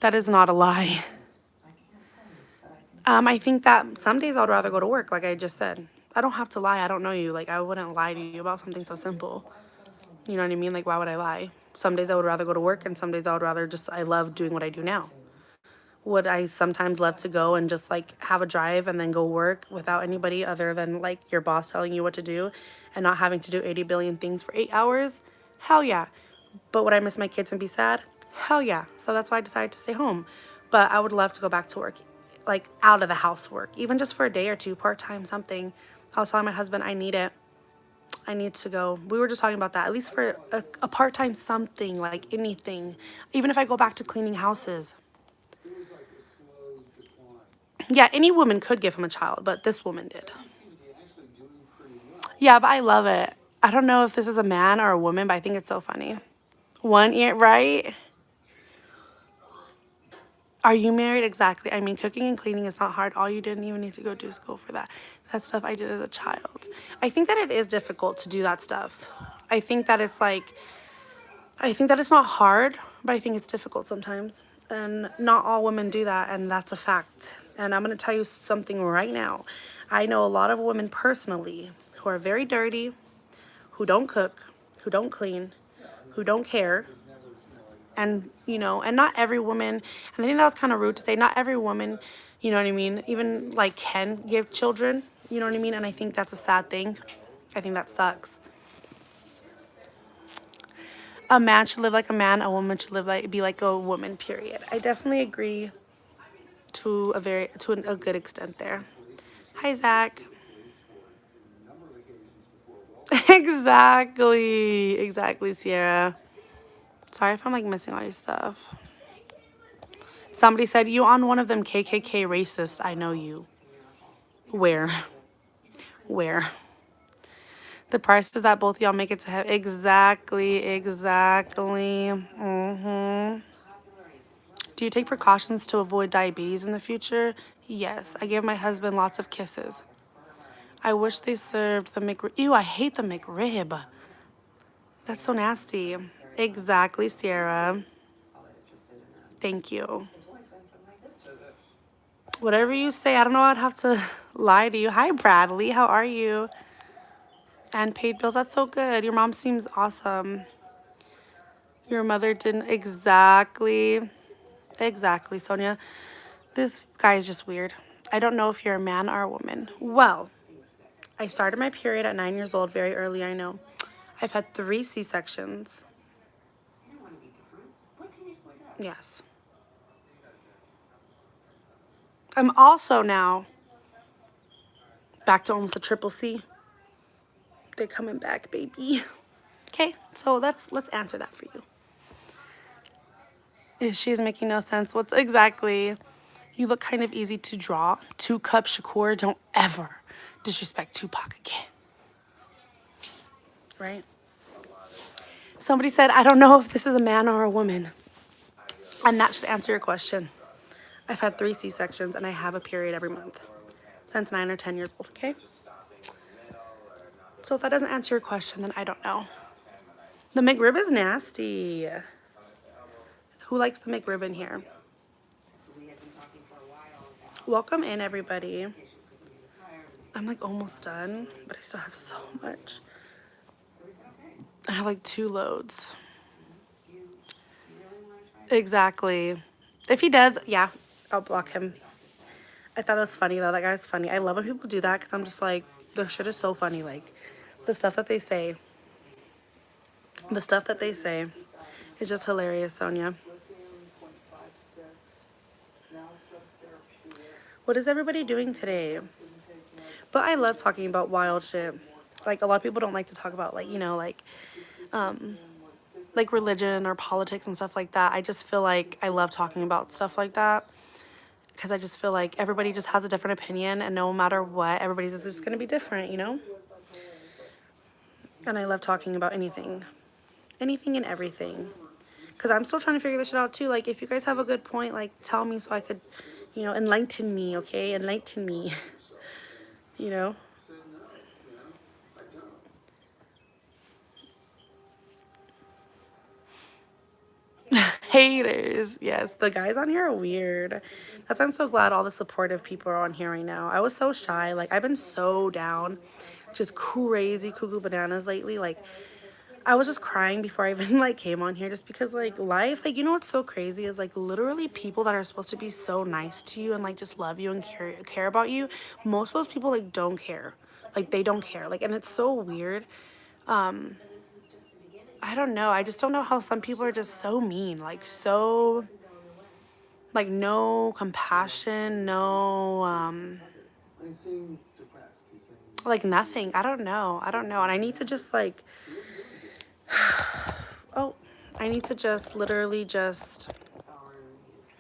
That is not a lie. I think that some days I'd rather go to work, like I just said. I don't have to lie. I don't know you. Like, I wouldn't lie to you about something so simple. You know what I mean? Like, why would I lie? Some days I would rather go to work, and some days I would rather just, I love doing what I do now. Would I sometimes love to go and just, like, have a drive and then go work without anybody other than, like, your boss telling you what to do and not having to do 80 billion things for 8 hours? Hell yeah. But would I miss my kids and be sad? Hell yeah. So that's why I decided to stay home. But I would love to go back to work, like out of the house work, even just for a day or two, part-time, something. I was telling my husband, I need it. I need to go. We were just talking about that, at least for a part-time something, like anything. Even if I go back to cleaning houses. It was like a slow decline. Yeah, any woman could give him a child, but this woman did. You seem to be actually doing pretty well. Yeah, but I love it. I don't know if this is a man or a woman, but I think it's so funny. 1 year, right? Are you married? Exactly. I mean, cooking and cleaning is not hard. All you didn't even need to go to school for that. That stuff I did as a child. I think that it is difficult to do that stuff. I think that it's like, I think that it's not hard, but I think it's difficult sometimes. And not all women do that, and that's a fact. And I'm going to tell you something right now. I know a lot of women personally who are very dirty, who don't cook, who don't clean, who don't care. And, you know, and not every woman, and I think that was kind of rude to say, not every woman, you know what I mean, even, like, can give children, you know what I mean? And I think that's a sad thing. I think that sucks. A man should live like a man, a woman should be like a woman, period. I definitely agree to a good extent there. Hi, Zach. Exactly, Sierra. Sorry if I'm like missing all your stuff. Somebody said, you on one of them KKK racists. I know you. Where? The price is that both of y'all make it to heaven. Exactly. Do you take precautions to avoid diabetes in the future? Yes. I give my husband lots of kisses. I wish they served the McRib. Ew, I hate the McRib. That's so nasty. Exactly, Sierra. Thank you. Whatever you say, I don't know, I'd have to lie to you. Hi, Bradley. How are you? And paid bills. That's so good. Your mom seems awesome. Your mother didn't. Exactly, Sonia. This guy is just weird. I don't know if you're a man or a woman. Well, I started my period at 9 years old, very early, I know. I've had 3 C-sections. Yes. I'm also now back to almost a triple C. They're coming back, baby. Okay, so let's answer that for you. She's making no sense. What's exactly? You look kind of easy to draw. 2 Cup Shakur, don't ever disrespect Tupac again. Right? Somebody said, I don't know if this is a man or a woman. And that should answer your question. I've had 3 C-sections and I have a period every month since 9 or 10 years old, okay? So if that doesn't answer your question, then I don't know. The McRib is nasty. Who likes the McRib in here? We had been talking for a while about Welcome in, everybody. vacation because we were tired. I'm like almost done, but I still have so much. So we said, okay, I have like 2 loads. you really want to try Exactly. If he does, yeah, I'll block him. I thought it was funny though. That guy's funny. I love when people do that because I'm just like, their shit is so funny. Like, the stuff that they say. The stuff that they say is just hilarious, Sonia. Lithium 0.56, now subtherapeutic, What is everybody doing today? didn't take much. But I love talking about wild shit. Like, a lot of people don't like to talk about, like, like religion or politics and stuff like that. I just feel like I love talking about stuff like that because I just feel like everybody just has a different opinion, and no matter what, everybody's just going to be different, you know? And I love talking about anything and everything, because I'm still trying to figure this shit out too. Like, if you guys have a good point, like, tell me so I could, enlighten me, okay? Enlighten me, you know? Said no, I don't. Haters. Yes, the guys on here are weird. That's why I'm so glad all the supportive people are on here right now. I was so shy. Like, I've been so down, just crazy cuckoo bananas lately. Like, I was just crying before I even, like, came on here just because, like, life, like, you know what's so crazy is, like, literally people that are supposed to be so nice to you and, like, just love you and care about you, most of those people, like, don't care. Like, they don't care. Like, and it's so weird. I don't know. I just don't know how some people are just so mean. Like, so, like, no compassion, no, He seemed depressed. He seemed like, nothing. I don't know. And I need to just, like, oh, I need to just literally just,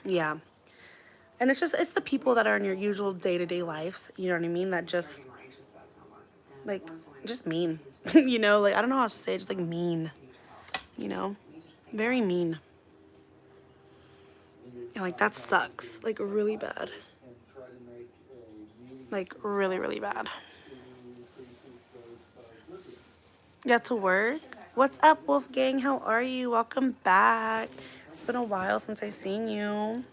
yeah. And it's the people that are in your usual day-to-day lives, you know what I mean, that just, like, just mean, you know, like, I don't know how else to say it, just, like, mean, you know, very mean. And, like, that sucks, like, really bad, and try to make a meeting like, really, really bad. to increase his dose of lithium. Yeah, to work. What's up, Wolfgang? How are you? Welcome back. It's been a while since I seen you.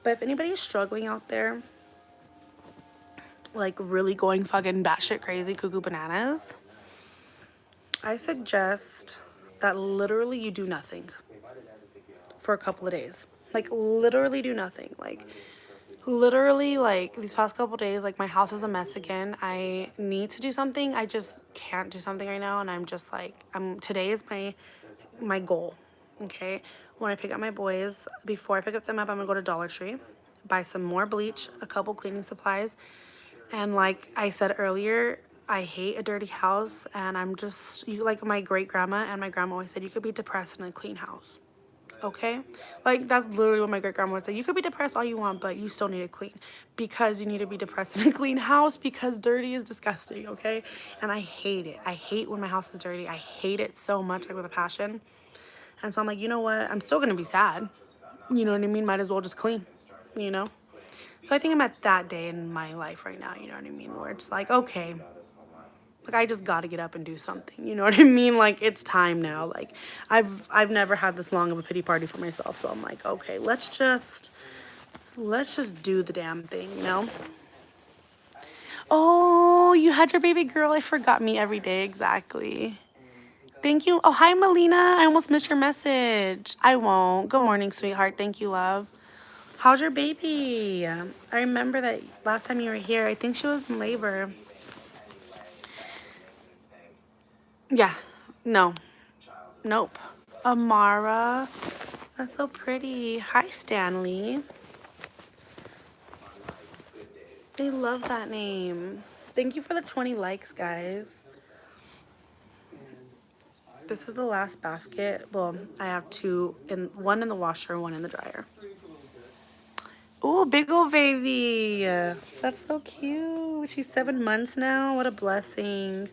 But if anybody's struggling out there, like really going fucking batshit crazy cuckoo bananas, I suggest that literally you do nothing for a couple of days. Like, literally do nothing. Like, literally, like, these past couple days, like, my house is a mess again. I need to do something. I just can't do something right now, and I'm just like, today is my goal, okay? When I pick up my boys, before I pick them up, I'm gonna go to Dollar Tree, buy some more bleach, a couple cleaning supplies, and like I said earlier, I hate a dirty house, and I'm just, like my great-grandma and my grandma always said, you could be depressed in a clean house. Okay, like that's literally what my great grandma would say. You could be depressed all you want, but you still need to clean, because you need to be depressed in a clean house, because dirty is disgusting. Okay, and I hate it. I hate when my house is dirty. I hate it so much, like with a passion. And so I'm like, you know what? I'm still gonna be sad. You know what I mean? Might as well just clean. You know. So I think I'm at that day in my life right now. You know what I mean? Where it's like, okay. Like, I just got to get up and do something. You know what I mean? Like, it's time now. Like, I've never had this long of a pity party for myself. So I'm like, okay, let's just do the damn thing, you know? Oh, you had your baby girl. I forgot me every day. Exactly. Thank you. Oh, hi, Melina. I almost missed your message. I won't. Good morning, sweetheart. Thank you, love. How's your baby? I remember that last time you were here, I think she was in labor. Yeah, no, nope. Amara, that's so pretty. Hi, Stanley. I love that name. Thank you for the 20 likes, guys. And This is the last basket. Well, I have two, one in the washer, one in the dryer. Ooh, big old baby. That's so cute. She's 7 months now. What a blessing.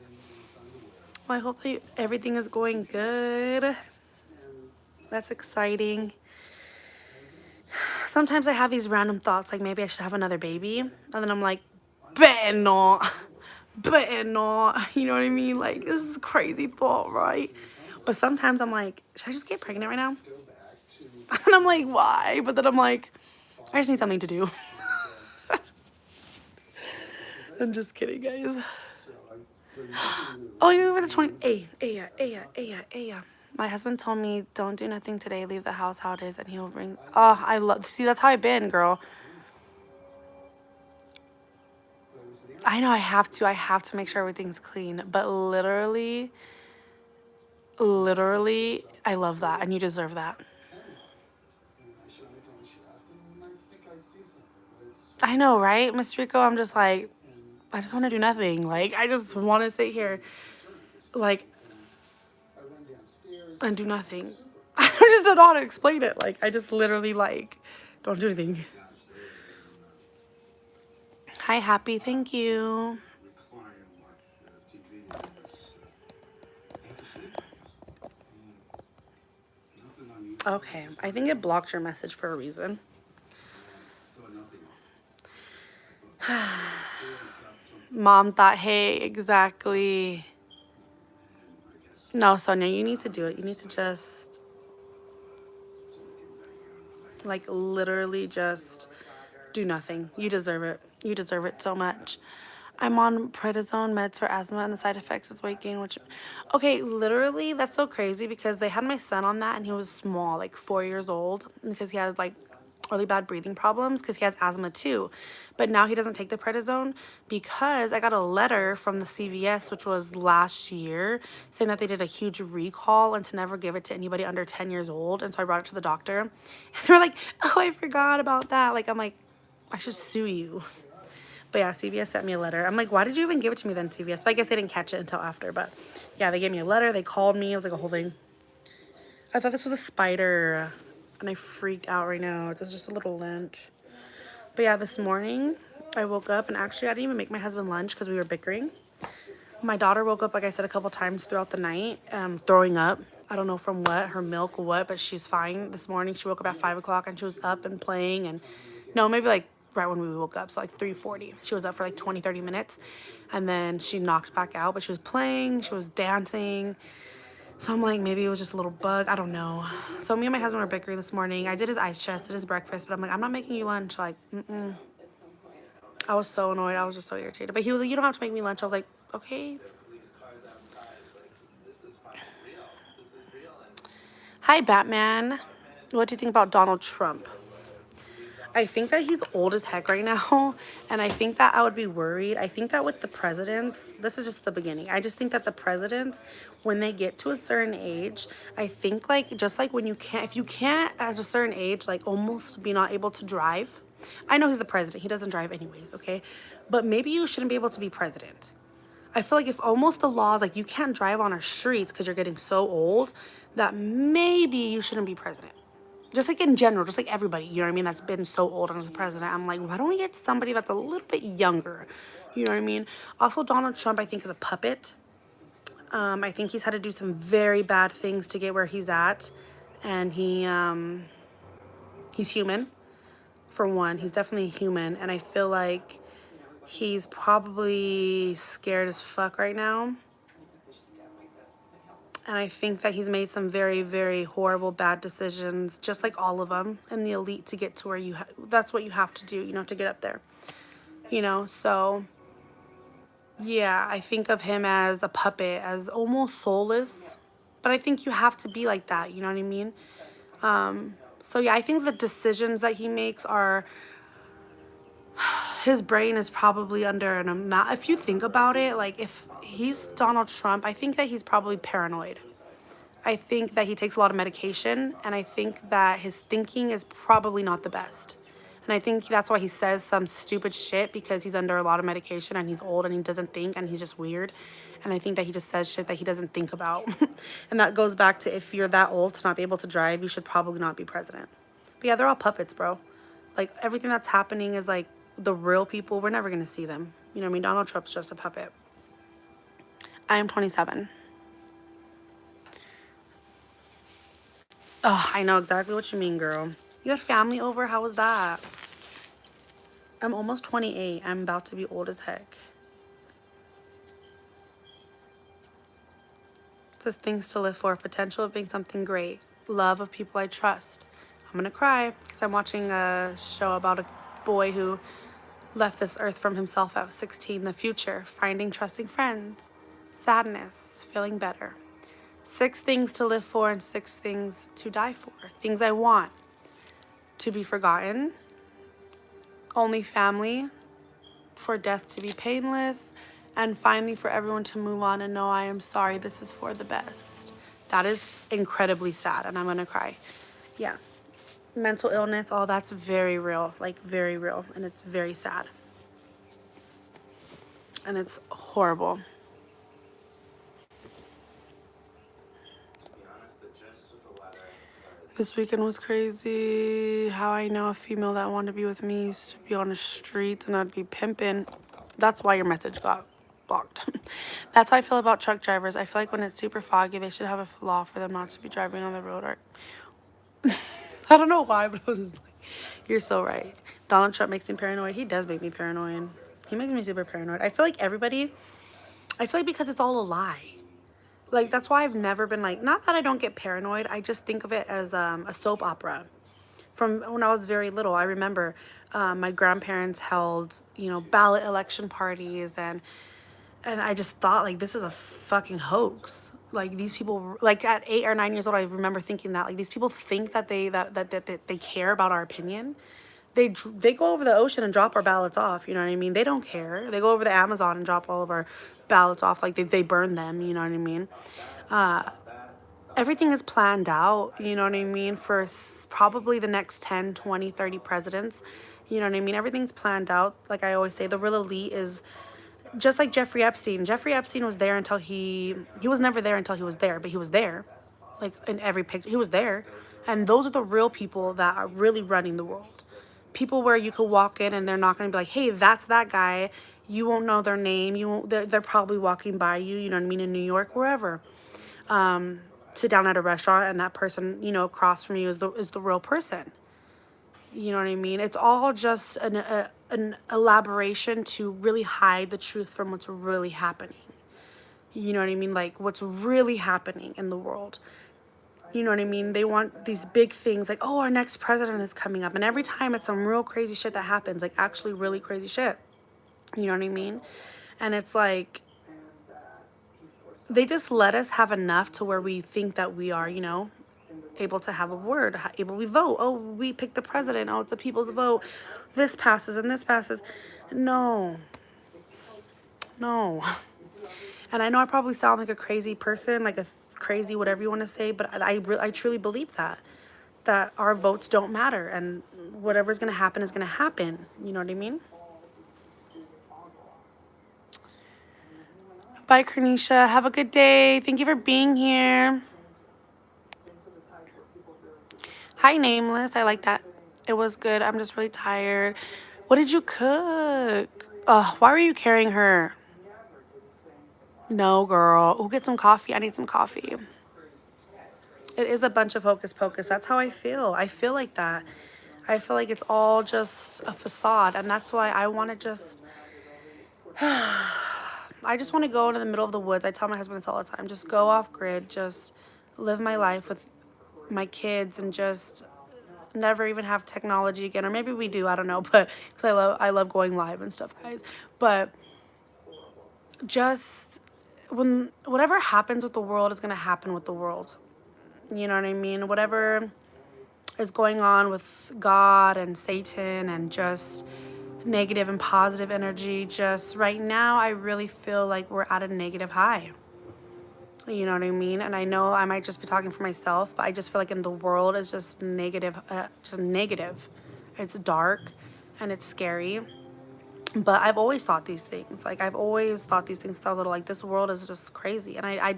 Well, I hope that everything is going good. That's exciting. Sometimes I have these random thoughts, like maybe I should have another baby. And then I'm like, better not. Better not. You know what I mean? Like, this is a crazy thought, right? But sometimes I'm like, should I just get pregnant right now? And I'm like, why? But then I'm like, I just need something to do. I'm just kidding, guys. Oh, you were the 20. Yeah. My husband told me, don't do nothing today. Leave the house how it is, and he'll bring. Oh, I love. See, that's how I've been, girl. I know I have to. I have to make sure everything's clean. But literally, I love that, and you deserve that. I know, right, Miss Rico? I'm just like, I just want to do nothing. Like, I just want to sit here, like, and do nothing. I just don't know how to explain it. Like, I just literally, like, don't do anything. Hi, Happy. Thank you. Okay, I think it blocked your message for a reason. Mom thought, hey, exactly. No, Sonia, you need to do it. You need to just, like, literally just do nothing. You deserve it. You deserve it so much. I'm on prednisone meds for asthma, and the side effects is weight gain, which, okay, literally, that's so crazy because they had my son on that, and he was small, like 4 years old, because he had, like, really bad breathing problems because he has asthma too. But now he doesn't take the prednisone because I got a letter from the CVS, which was last year, saying that they did a huge recall and to never give it to anybody under 10 years old. And so I brought it to the doctor, and they were like, oh, I forgot about that. Like, I'm like, I should sue you. But yeah, CVS sent me a letter. I'm like, why did you even give it to me then, CVS? But I guess they didn't catch it until after. But yeah, they gave me a letter. They called me. It was like a whole thing. I thought this was a spider, and I freaked out right now. It's just a little lint. But yeah, this morning I woke up, and actually I didn't even make my husband lunch because we were bickering. My daughter woke up, like I said, a couple times throughout the night, throwing up. I don't know from what, her milk or what, but she's fine. This morning she woke up at 5 o'clock and she was up and playing, and no, maybe like right when we woke up, so like 3:40. She was up for like 20-30 minutes, and then she knocked back out, but she was playing, she was dancing. So I'm like, maybe it was just a little bug, I don't know. So me and my husband were bickering this morning. I did his ice chest, did his breakfast, but I'm like, I'm not making you lunch. Like, I was so annoyed. I was just so irritated. But he was like, you don't have to make me lunch. I was like, okay. Hi, Batman. What do you think about Donald Trump? I think that he's old as heck right now, and I think that I would be worried. I think that with the presidents, this is just the beginning. I just think that the presidents, when they get to a certain age, I think like, just like when you can't, if you can't at a certain age, like almost be not able to drive. I know he's the president. He doesn't drive anyways, okay? But maybe you shouldn't be able to be president. I feel like if almost the laws, like you can't drive on our streets because you're getting so old, that maybe you shouldn't be president. Just like in general, just like everybody, you know what I mean, that's been so old as a president. I'm like, why don't we get somebody that's a little bit younger? You know what I mean? Also, Donald Trump, I think, is a puppet. I think he's had to do some very bad things to get where he's at. And he's human, for one. He's definitely human. And I feel like he's probably scared as fuck right now. And I think that he's made some very, very horrible, bad decisions, just like all of them in the elite, to get to where you that's what you have to do, you know, to get up there. You know, so yeah, I think of him as a puppet, as almost soulless. But I think you have to be like that, you know what I mean? So yeah, I think the decisions that he makes are, his brain is probably under an amount. If you think about it, like if he's Donald Trump, I think that he's probably paranoid. I think that he takes a lot of medication, and I think that his thinking is probably not the best. And I think that's why he says some stupid shit, because he's under a lot of medication and he's old and he doesn't think and he's just weird. And I think that he just says shit that he doesn't think about. And that goes back to, if you're that old to not be able to drive, you should probably not be president. But yeah, they're all puppets, bro. Like, everything that's happening is like the real people. We're never going to see them. You know what I mean? Donald Trump's just a puppet. I am 27. Oh, I know exactly what you mean, girl. You had family over? How was that? I'm almost 28. I'm about to be old as heck. It says things to live for. Potential of being something great. Love of people I trust. I'm gonna cry because I'm watching a show about a boy who left this earth from himself at 16. The future. Finding trusting friends. Sadness. Feeling better. 6 things to live for and 6 things to die for. Things I want. To be forgotten. Only family. For death to be painless. And finally, for everyone to move on and know I am sorry. This is for the best. That is incredibly sad, and I'm gonna cry. Yeah. Mental illness, all that's very real. Like, very real. And it's very sad. And it's horrible. To be honest, the gist of the letter was This weekend was crazy. How I know a female that wanted to be with me used to be on the streets and I'd be pimping. That's why your message got blocked. That's how I feel about truck drivers. I feel like when it's super foggy, they should have a law for them not to be driving on the road. Or I don't know why, but I was just like, you're so right. Donald Trump makes me paranoid. He does make me paranoid. He makes me super paranoid. I feel like because it's all a lie. Like, that's why I've never been like, not that I don't get paranoid. I just think of it as a soap opera. From when I was very little, I remember my grandparents held, ballot election parties, and I just thought, like, this is a fucking hoax. Like, these people, like, at 8 or 9 years old, I remember thinking that, like, these people think that they care about our opinion. They go over the ocean and drop our ballots off, you know what I mean? They don't care. They go over the Amazon and drop all of our ballots off, like, they burn them, you know what I mean? Everything is planned out, you know what I mean, for probably the next 10, 20, 30 presidents, you know what I mean? Everything's planned out. Like I always say, the real elite is just like Jeffrey Epstein. Jeffrey Epstein was there until he was never there until he was there, but he was there. Like, in every picture, he was there. And those are the real people that are really running the world. People where you could walk in and they're not going to be like, hey, that's that guy. You won't know their name. They're probably walking by you, you know what I mean, in New York, wherever. Sit down at a restaurant and that person, across from you is the real person. You know what I mean? It's all just an elaboration to really hide the truth from what's really happening. You know what I mean? Like, what's really happening in the world. You know what I mean? They want these big things like, oh, our next president is coming up. And every time it's some real crazy shit that happens, like actually really crazy shit. You know what I mean? And it's like, they just let us have enough to where we think that we are, able to have a word, able we vote. Oh, we pick the president. Oh, it's the people's vote. This passes and this passes. No. And I know I probably sound like a crazy person, like a crazy whatever you want to say, but I truly believe that our votes don't matter, and whatever's going to happen is going to happen. You know what I mean? Bye, Kernisha. Have a good day. Thank you for being here. Hi, Nameless. I like that. It was good. I'm just really tired. What did you cook? Why were you carrying her? No, girl. We'll get some coffee. I need some coffee. It is a bunch of hocus pocus. That's how I feel. I feel like that. I feel like it's all just a facade. And that's why I want to just... I just want to go into the middle of the woods. I tell my husband this all the time. Just go off grid. Just live my life with my kids and just never even have technology again. Or maybe we do. I don't know. But because I love going live and stuff, guys. But just when whatever happens with the world is going to happen with the world. You know what I mean? Whatever is going on with God and Satan and just negative and positive energy, just right now I really feel like we're at a negative high. You know what I mean? And I know I might just be talking for myself, but I just feel like in the world is just negative, It's dark and it's scary. But I've always thought these things. Like, I've always thought these things since I was little. Like, this world is just crazy. And I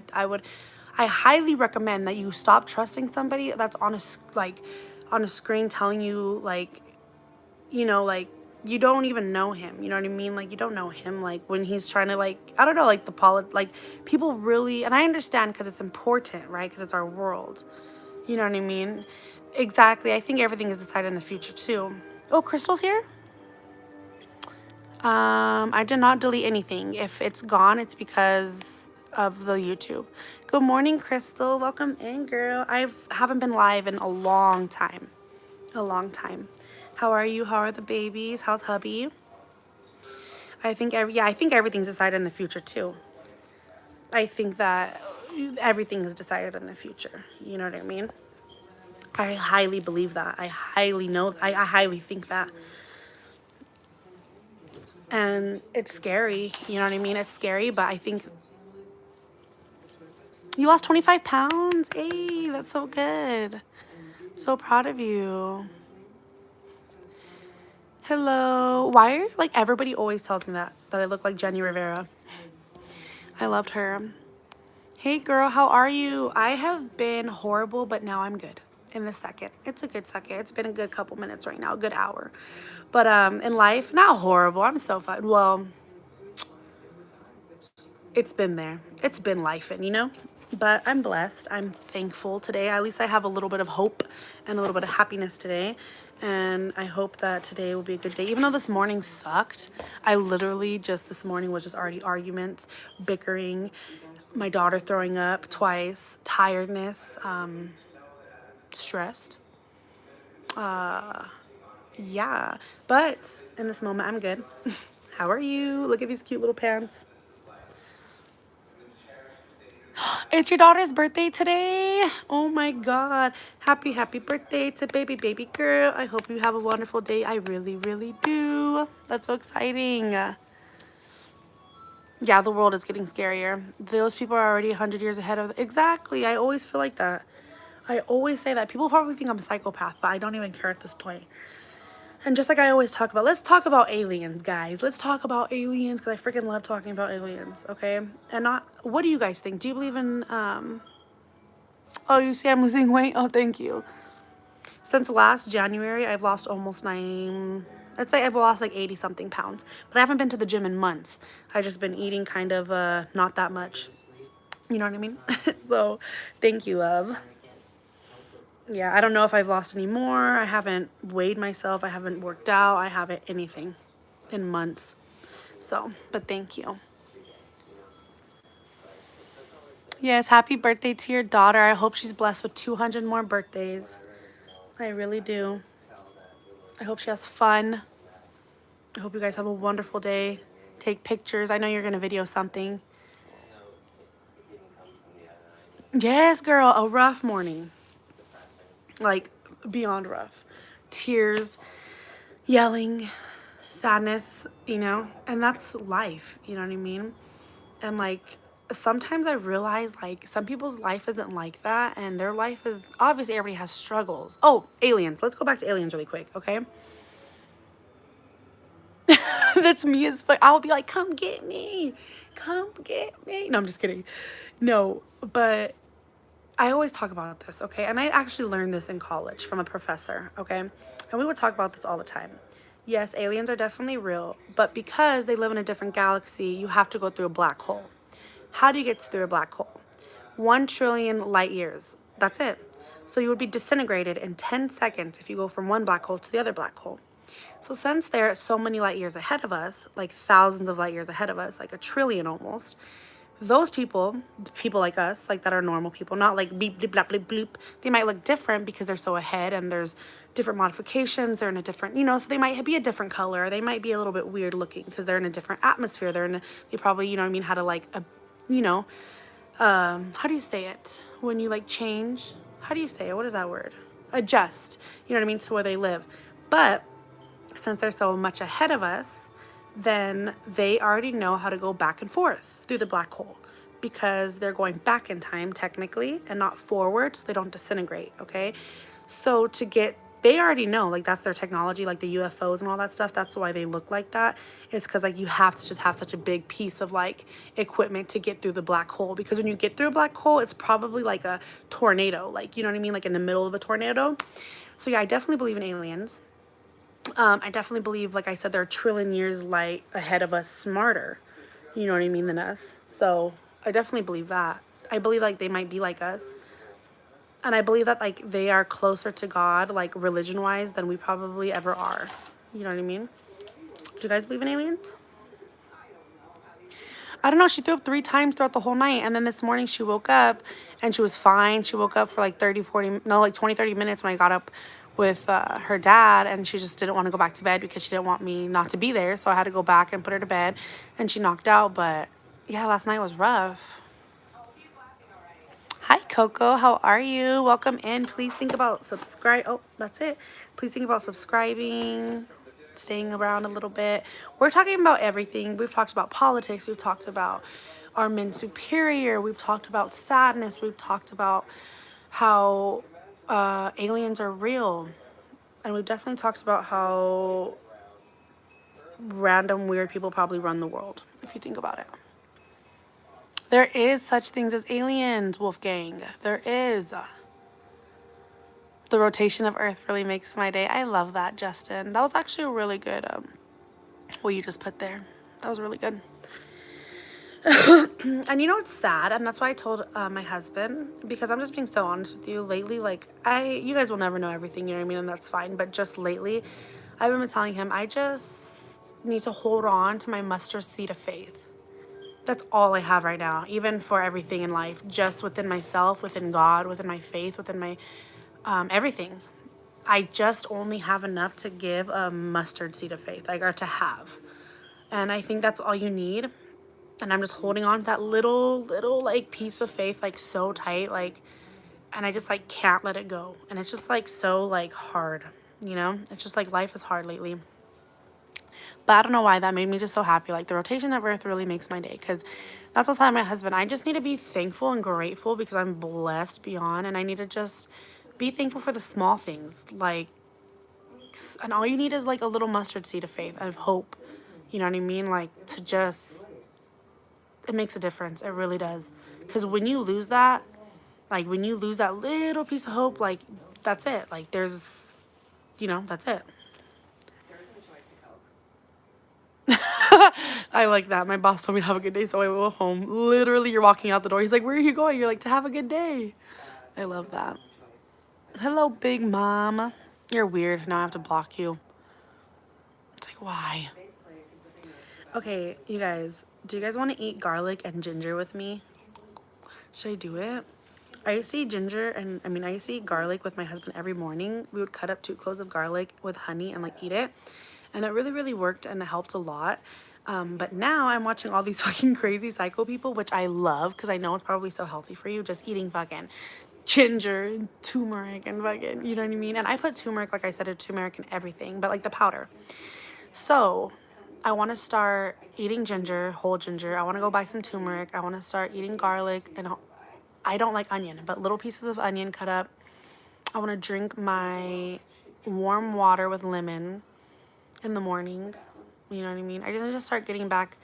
highly recommend that you stop trusting somebody that's on a screen telling you, like, you know, like, you don't even know him. You know what I mean? Like, you don't know him. Like, when he's trying to, like, I don't know, like, like, people really, and I understand because it's important, right? Because it's our world. You know what I mean? Exactly. I think everything is decided in the future, too. Oh, Crystal's here? I did not delete anything. If it's gone, it's because of the YouTube. Good morning, Crystal. Welcome in, girl. I haven't been live in a long time. A long time. How are you? How are the babies? How's hubby? I think everything's decided in the future too. I think that everything is decided in the future. You know what I mean? I highly believe that. I highly think that. And it's scary. You know what I mean? It's scary, but I think you lost 25 pounds. Hey, that's so good. So proud of you. Hello. Why, like, everybody always tells me that I look like Jenny Rivera. I loved her. Hey, girl, how are you? I have been horrible, but now I'm good in the second. It's a good second. It's been a good couple minutes right now, a good hour. But in life, not horrible. I'm so fine. Well, it's been there. It's been lifing, you know? But I'm blessed. I'm thankful today. At least I have a little bit of hope and a little bit of happiness today. And I hope that today will be a good day. Even though this morning sucked, I literally this morning was just already arguments, bickering, my daughter throwing up twice, tiredness, stressed. Yeah. But in this moment, I'm good. How are you? Look at these cute little pants. It's your daughter's birthday today. Oh my God. Happy birthday to baby girl. I hope you have a wonderful day. I really, really do. That's so exciting. Yeah, the world is getting scarier. Those people are already 100 years ahead of... Exactly. I always feel like that. I always say that. People probably think I'm a psychopath, but I don't even care at this point. And just like I always talk about, let's talk about aliens, guys. Let's talk about aliens, because I freaking love talking about aliens, okay? And what do you guys think? Do you believe in, oh, you see I'm losing weight? Oh, thank you. Since last January, I've lost almost let's say I've lost like 80-something pounds. But I haven't been to the gym in months. I've just been eating kind of not that much. You know what I mean? So, thank you, love. Yeah, I don't know if I've lost any more. I haven't weighed myself. I haven't worked out. I haven't anything in months. So, but thank you. Yes, happy birthday to your daughter. I hope she's blessed with 200 more birthdays. I really do. I hope she has fun. I hope you guys have a wonderful day. Take pictures. I know you're going to video something. Yes, girl, a rough morning. Like, beyond rough. Tears, yelling, sadness, you know? And that's life, you know what I mean? And, like, sometimes I realize, like, some people's life isn't like that. And their life is... Obviously, everybody has struggles. Oh, aliens. Let's go back to aliens really quick, okay? That's me as fuck. I'll be like, come get me. Come get me. No, I'm just kidding. No, but... I always talk about this, okay? And I actually learned this in college from a professor, okay? And we would talk about this all the time. Yes, aliens are definitely real, but because they live in a different galaxy, you have to go through a black hole. How do you get through a black hole? 1 trillion light years. That's it. So you would be disintegrated in 10 seconds if you go from one black hole to the other black hole. So since they're so many light years ahead of us, like thousands of light years ahead of us, like 1 trillion almost, those people like us, like that are normal people, not like beep, bleep, blap, bleep, bloop, they might look different because they're so ahead and there's different modifications. They're in a different, you know, so they might be a different color. They might be a little bit weird looking because they're in a different atmosphere. They probably, you know what I mean, had to like, you know, how do you say it? When you like change, how do you say it? What is that word? Adjust, you know what I mean, to where they live. But since they're so much ahead of us, then they already know how to go back and forth through the black hole because they're going back in time technically and not forward, so they don't disintegrate, okay? So to get they already know, like, that's their technology, like the UFOs and all that stuff. That's why they look like that. It's because, like, you have to just have such a big piece of, like, equipment to get through the black hole. Because when you get through a black hole, it's probably like a tornado, like, you know what I mean, like in the middle of a tornado. So yeah, I definitely believe in aliens. I definitely believe, like I said, they're a trillion years light ahead of us, smarter, you know what I mean, than us. So I definitely believe that. I believe, like, they might be like us. And I believe that, like, they are closer to God, like, religion-wise, than we probably ever are. You know what I mean? Do you guys believe in aliens? I don't know. She threw up 3 times throughout the whole night. And then this morning she woke up and she was fine. She woke up for like 20, 30 minutes when I got up with her dad. And she just didn't want to go back to bed because she didn't want me not to be there. So I had to go back and put her to bed. And she knocked out. But yeah, last night was rough. Hi, Coco. How are you? Welcome in. Please think about subscribe. Oh, that's it. Please think about subscribing, staying around a little bit. We're talking about everything. We've talked about politics. We've talked about our men superior. We've talked about sadness. We've talked about how aliens are real. And we've definitely talked about how random weird people probably run the world, if you think about it. There is such things as aliens, Wolfgang. There is. The rotation of Earth really makes my day. I love that, Justin. That was actually a really good, what you just put there. That was really good. And you know what's sad? And that's why I told my husband, because I'm just being so honest with you. Lately, like, you guys will never know everything, you know what I mean? And that's fine. But just lately, I've been telling him, I just need to hold on to my mustard seed of faith. That's all I have right now, even for everything in life, just within myself, within God, within my faith, within my everything. I just only have enough to give a mustard seed of faith, like, or to have. And I think that's all you need. And I'm just holding on to that little, like, piece of faith, like, so tight, like, and I just, like, can't let it go. And it's just, like, so, like, hard, you know? It's just, like, life is hard lately. But I don't know why that made me just so happy. Like, the rotation of Earth really makes my day. Because that's what's telling my husband. I just need to be thankful and grateful because I'm blessed beyond. And I need to just be thankful for the small things. Like, and all you need is, like, a little mustard seed of faith, of hope. You know what I mean? Like, to just, it makes a difference. It really does. Because when you lose that, like, when you lose that little piece of hope, like, that's it. Like, there's, you know, that's it. I like that. My boss told me to have a good day, so I went home. Literally, you're walking out the door. He's like, where are you going? You're like, to have a good day. I love that. Hello, Big Mom. You're weird. Now I have to block you. It's like, why? Okay, you guys. Do you guys want to eat garlic and ginger with me? Should I do it? I used to eat ginger and, I used to eat garlic with my husband every morning. We would cut up 2 cloves of garlic with honey and, like, eat it. And it really, really worked and it helped a lot. But now I'm watching all these fucking crazy psycho people, which I love because I know it's probably so healthy for you. Just eating fucking ginger and turmeric and fucking, you know what I mean? And I put turmeric, like I said, turmeric in everything, but, like, the powder. So I want to start eating ginger, whole ginger. I want to go buy some turmeric. I want to start eating garlic. And I don't like onion, but little pieces of onion cut up. I want to drink my warm water with lemon in the morning. You know what I mean? I just need to start getting back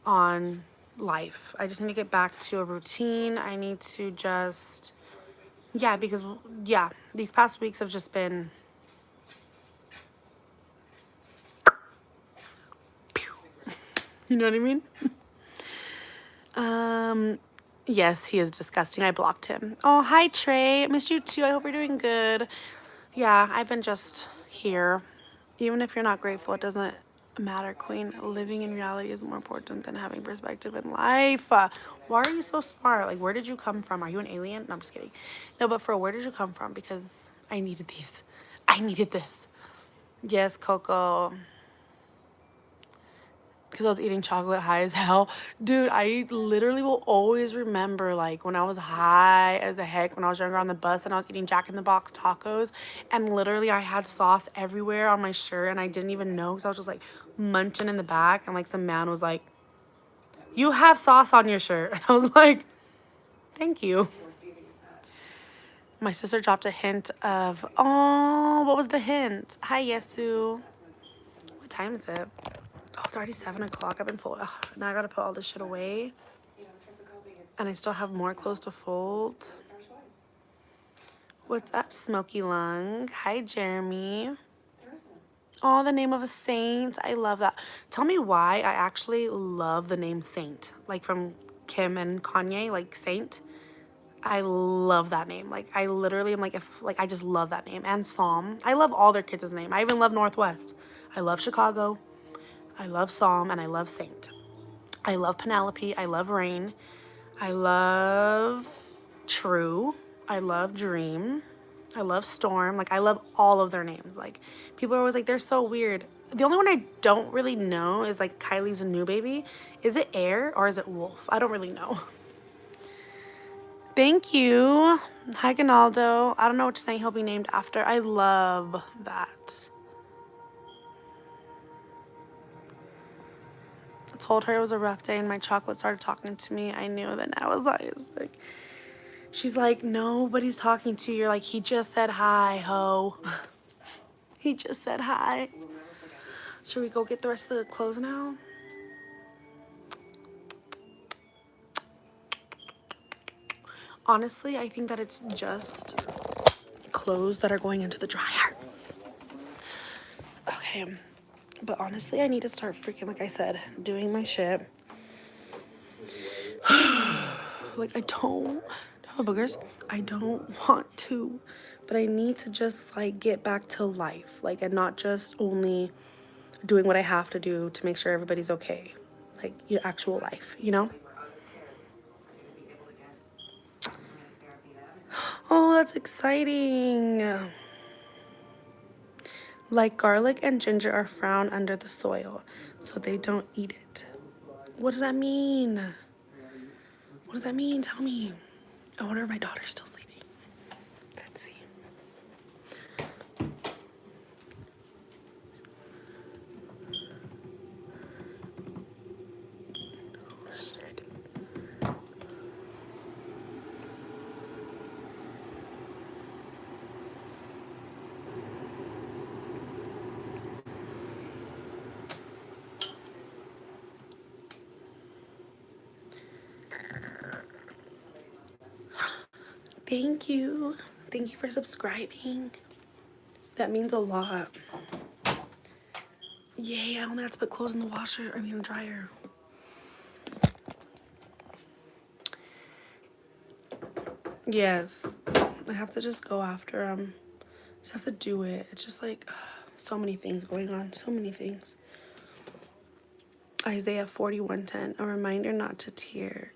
on life. I just need to get back to a routine. I need to just, yeah, because, yeah, these past weeks have just been, you know what I mean? Yes, he is disgusting. I blocked him. Oh, hi, Trey. Missed you too. I hope you're doing good. Yeah, I've been just here. Even if you're not grateful, it doesn't matter, Queen. Living in reality is more important than having perspective in life. Why are you so smart? Like, where did you come from? Are you an alien? No, I'm just kidding. No, but for real, where did you come from? Because I needed these. I needed this. Yes, Coco. Because I was eating chocolate high as hell. Dude, I literally will always remember, like, when I was high as a heck, when I was younger on the bus and I was eating Jack in the Box tacos, and literally I had sauce everywhere on my shirt and I didn't even know because I was just, like, munching in the back, and, like, some man was like, you have sauce on your shirt. And I was like, thank you. My sister dropped a hint of, oh, what was the hint? Hi, Yesu. What time is it? Oh, it's already 7 o'clock. I've been full. Ugh, now I gotta put all this shit away. You know, in terms of coping, it's And I still have more clothes to fold. it's our choice. What's up, Smoky Lung? Hi, Jeremy. There isn't. Oh, the name of a saint. I love that. Tell me why I actually love the name Saint. Like from Kim and Kanye, like Saint. I love that name. Like I literally am like, if like I just love that name. And Psalm. I love all their kids' name. I even love Northwest. I love Chicago. I love Psalm and I love Saint. I love Penelope. I love Rain. I love True. I love Dream. I love Storm. Like I love all of their names. Like people are always like, they're so weird. The only one I don't really know is like Kylie's new baby. Is it Air or is it Wolf? I don't really know. Thank you. Hi, Gonaldo. I don't know which saint he'll be named after. I love that. I told her it was a rough day and my chocolate started talking to me. I knew that I was like, she's like, nobody's talking to you. You're like, he just said hi, ho. He just said hi. Should we go get the rest of the clothes now? Honestly, I think that it's just clothes that are going into the dryer. Okay, but honestly, I need to start freaking, like I said, doing my shit. Like, I don't have boogers. I don't want to, but I need to just, like, get back to life. Like, and not just only doing what I have to do to make sure everybody's okay. Like, your actual life, you know? Oh, that's exciting. Like garlic and ginger are frowned under the soil, so they don't eat it. What does that mean? What does that mean? Tell me. I wonder if my daughter's still sleeping. Let's see. Shit. Thank you. Thank you for subscribing. That means a lot. Yay, I only have to put clothes in the washer, the dryer. Yes. I have to just go after just have to do it. It's just like so many things going on. So many things. Isaiah 41:10, a reminder not to tear,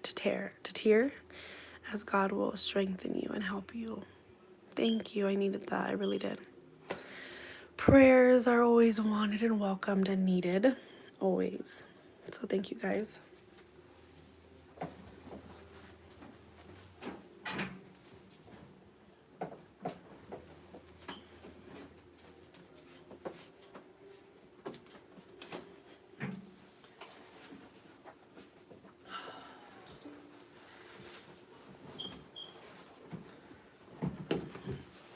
as God will strengthen you and help you. Thank you. I needed that. I really did. Prayers are always wanted and welcomed and needed. Always. So thank you guys.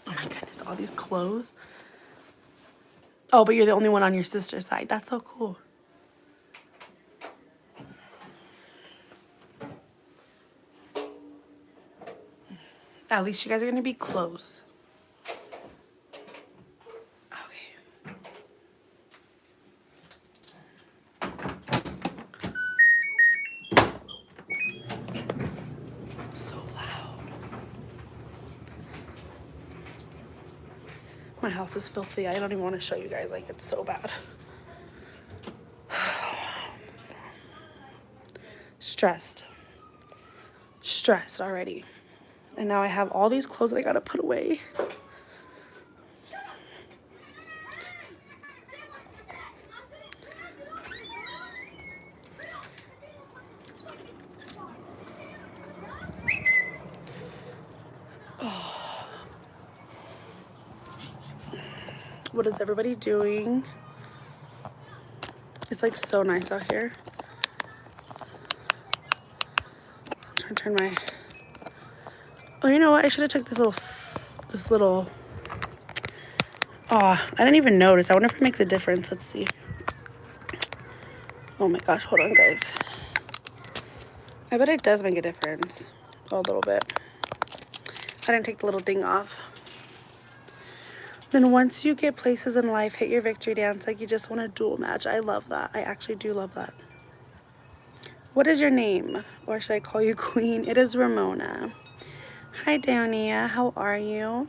Oh my goodness, all these clothes. Oh, but you're the only one on your sister's side. That's so cool. At least you guys are gonna be close. Okay. So loud. My house is filthy. I don't even want to show you guys. Like, it's so bad. Stressed already. And now I have all these clothes that I gotta put away. Oh. What is everybody doing? It's like so nice out here. I'm trying to turn my... Oh, you know what? I should have took this little this little, oh, I didn't even notice. I wonder if it makes a difference. Let's see. Oh my gosh, hold on guys. I bet it does make a difference. A little bit. I didn't take the little thing off. Then once you get places in life, hit your victory dance like you just want a dual match. I love that. I actually do love that. What is your name? Or should I call you Queen? It is Ramona. Hi, Downia. How are you?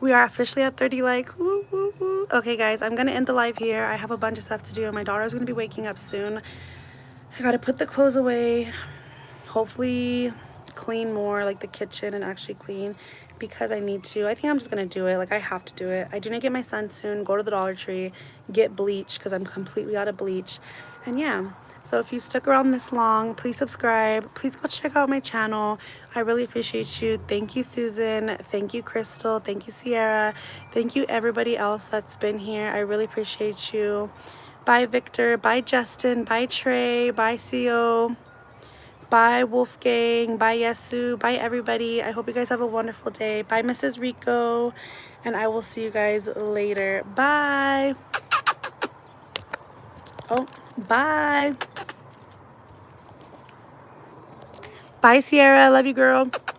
We are officially at 30 likes. Woo, woo, woo. Okay, guys, I'm going to end the live here. I have a bunch of stuff to do, and my daughter's going to be waking up soon. I got to put the clothes away. Hopefully clean more, like the kitchen, and actually clean because I need to. I think I'm just going to do it. Like, I have to do it. I do need to get my son soon, go to the Dollar Tree, get bleach because I'm completely out of bleach. And yeah. So if you stuck around this long, please subscribe. Please go check out my channel. I really appreciate you. Thank you, Susan. Thank you, Crystal. Thank you, Sierra. Thank you, everybody else that's been here. I really appreciate you. Bye, Victor. Bye, Justin. Bye, Trey. Bye, CO. Bye, Wolfgang. Bye, Yesu. Bye, everybody. I hope you guys have a wonderful day. Bye, Mrs. Rico. And I will see you guys later. Bye. Oh, bye. Bye, Sierra. Love you, girl.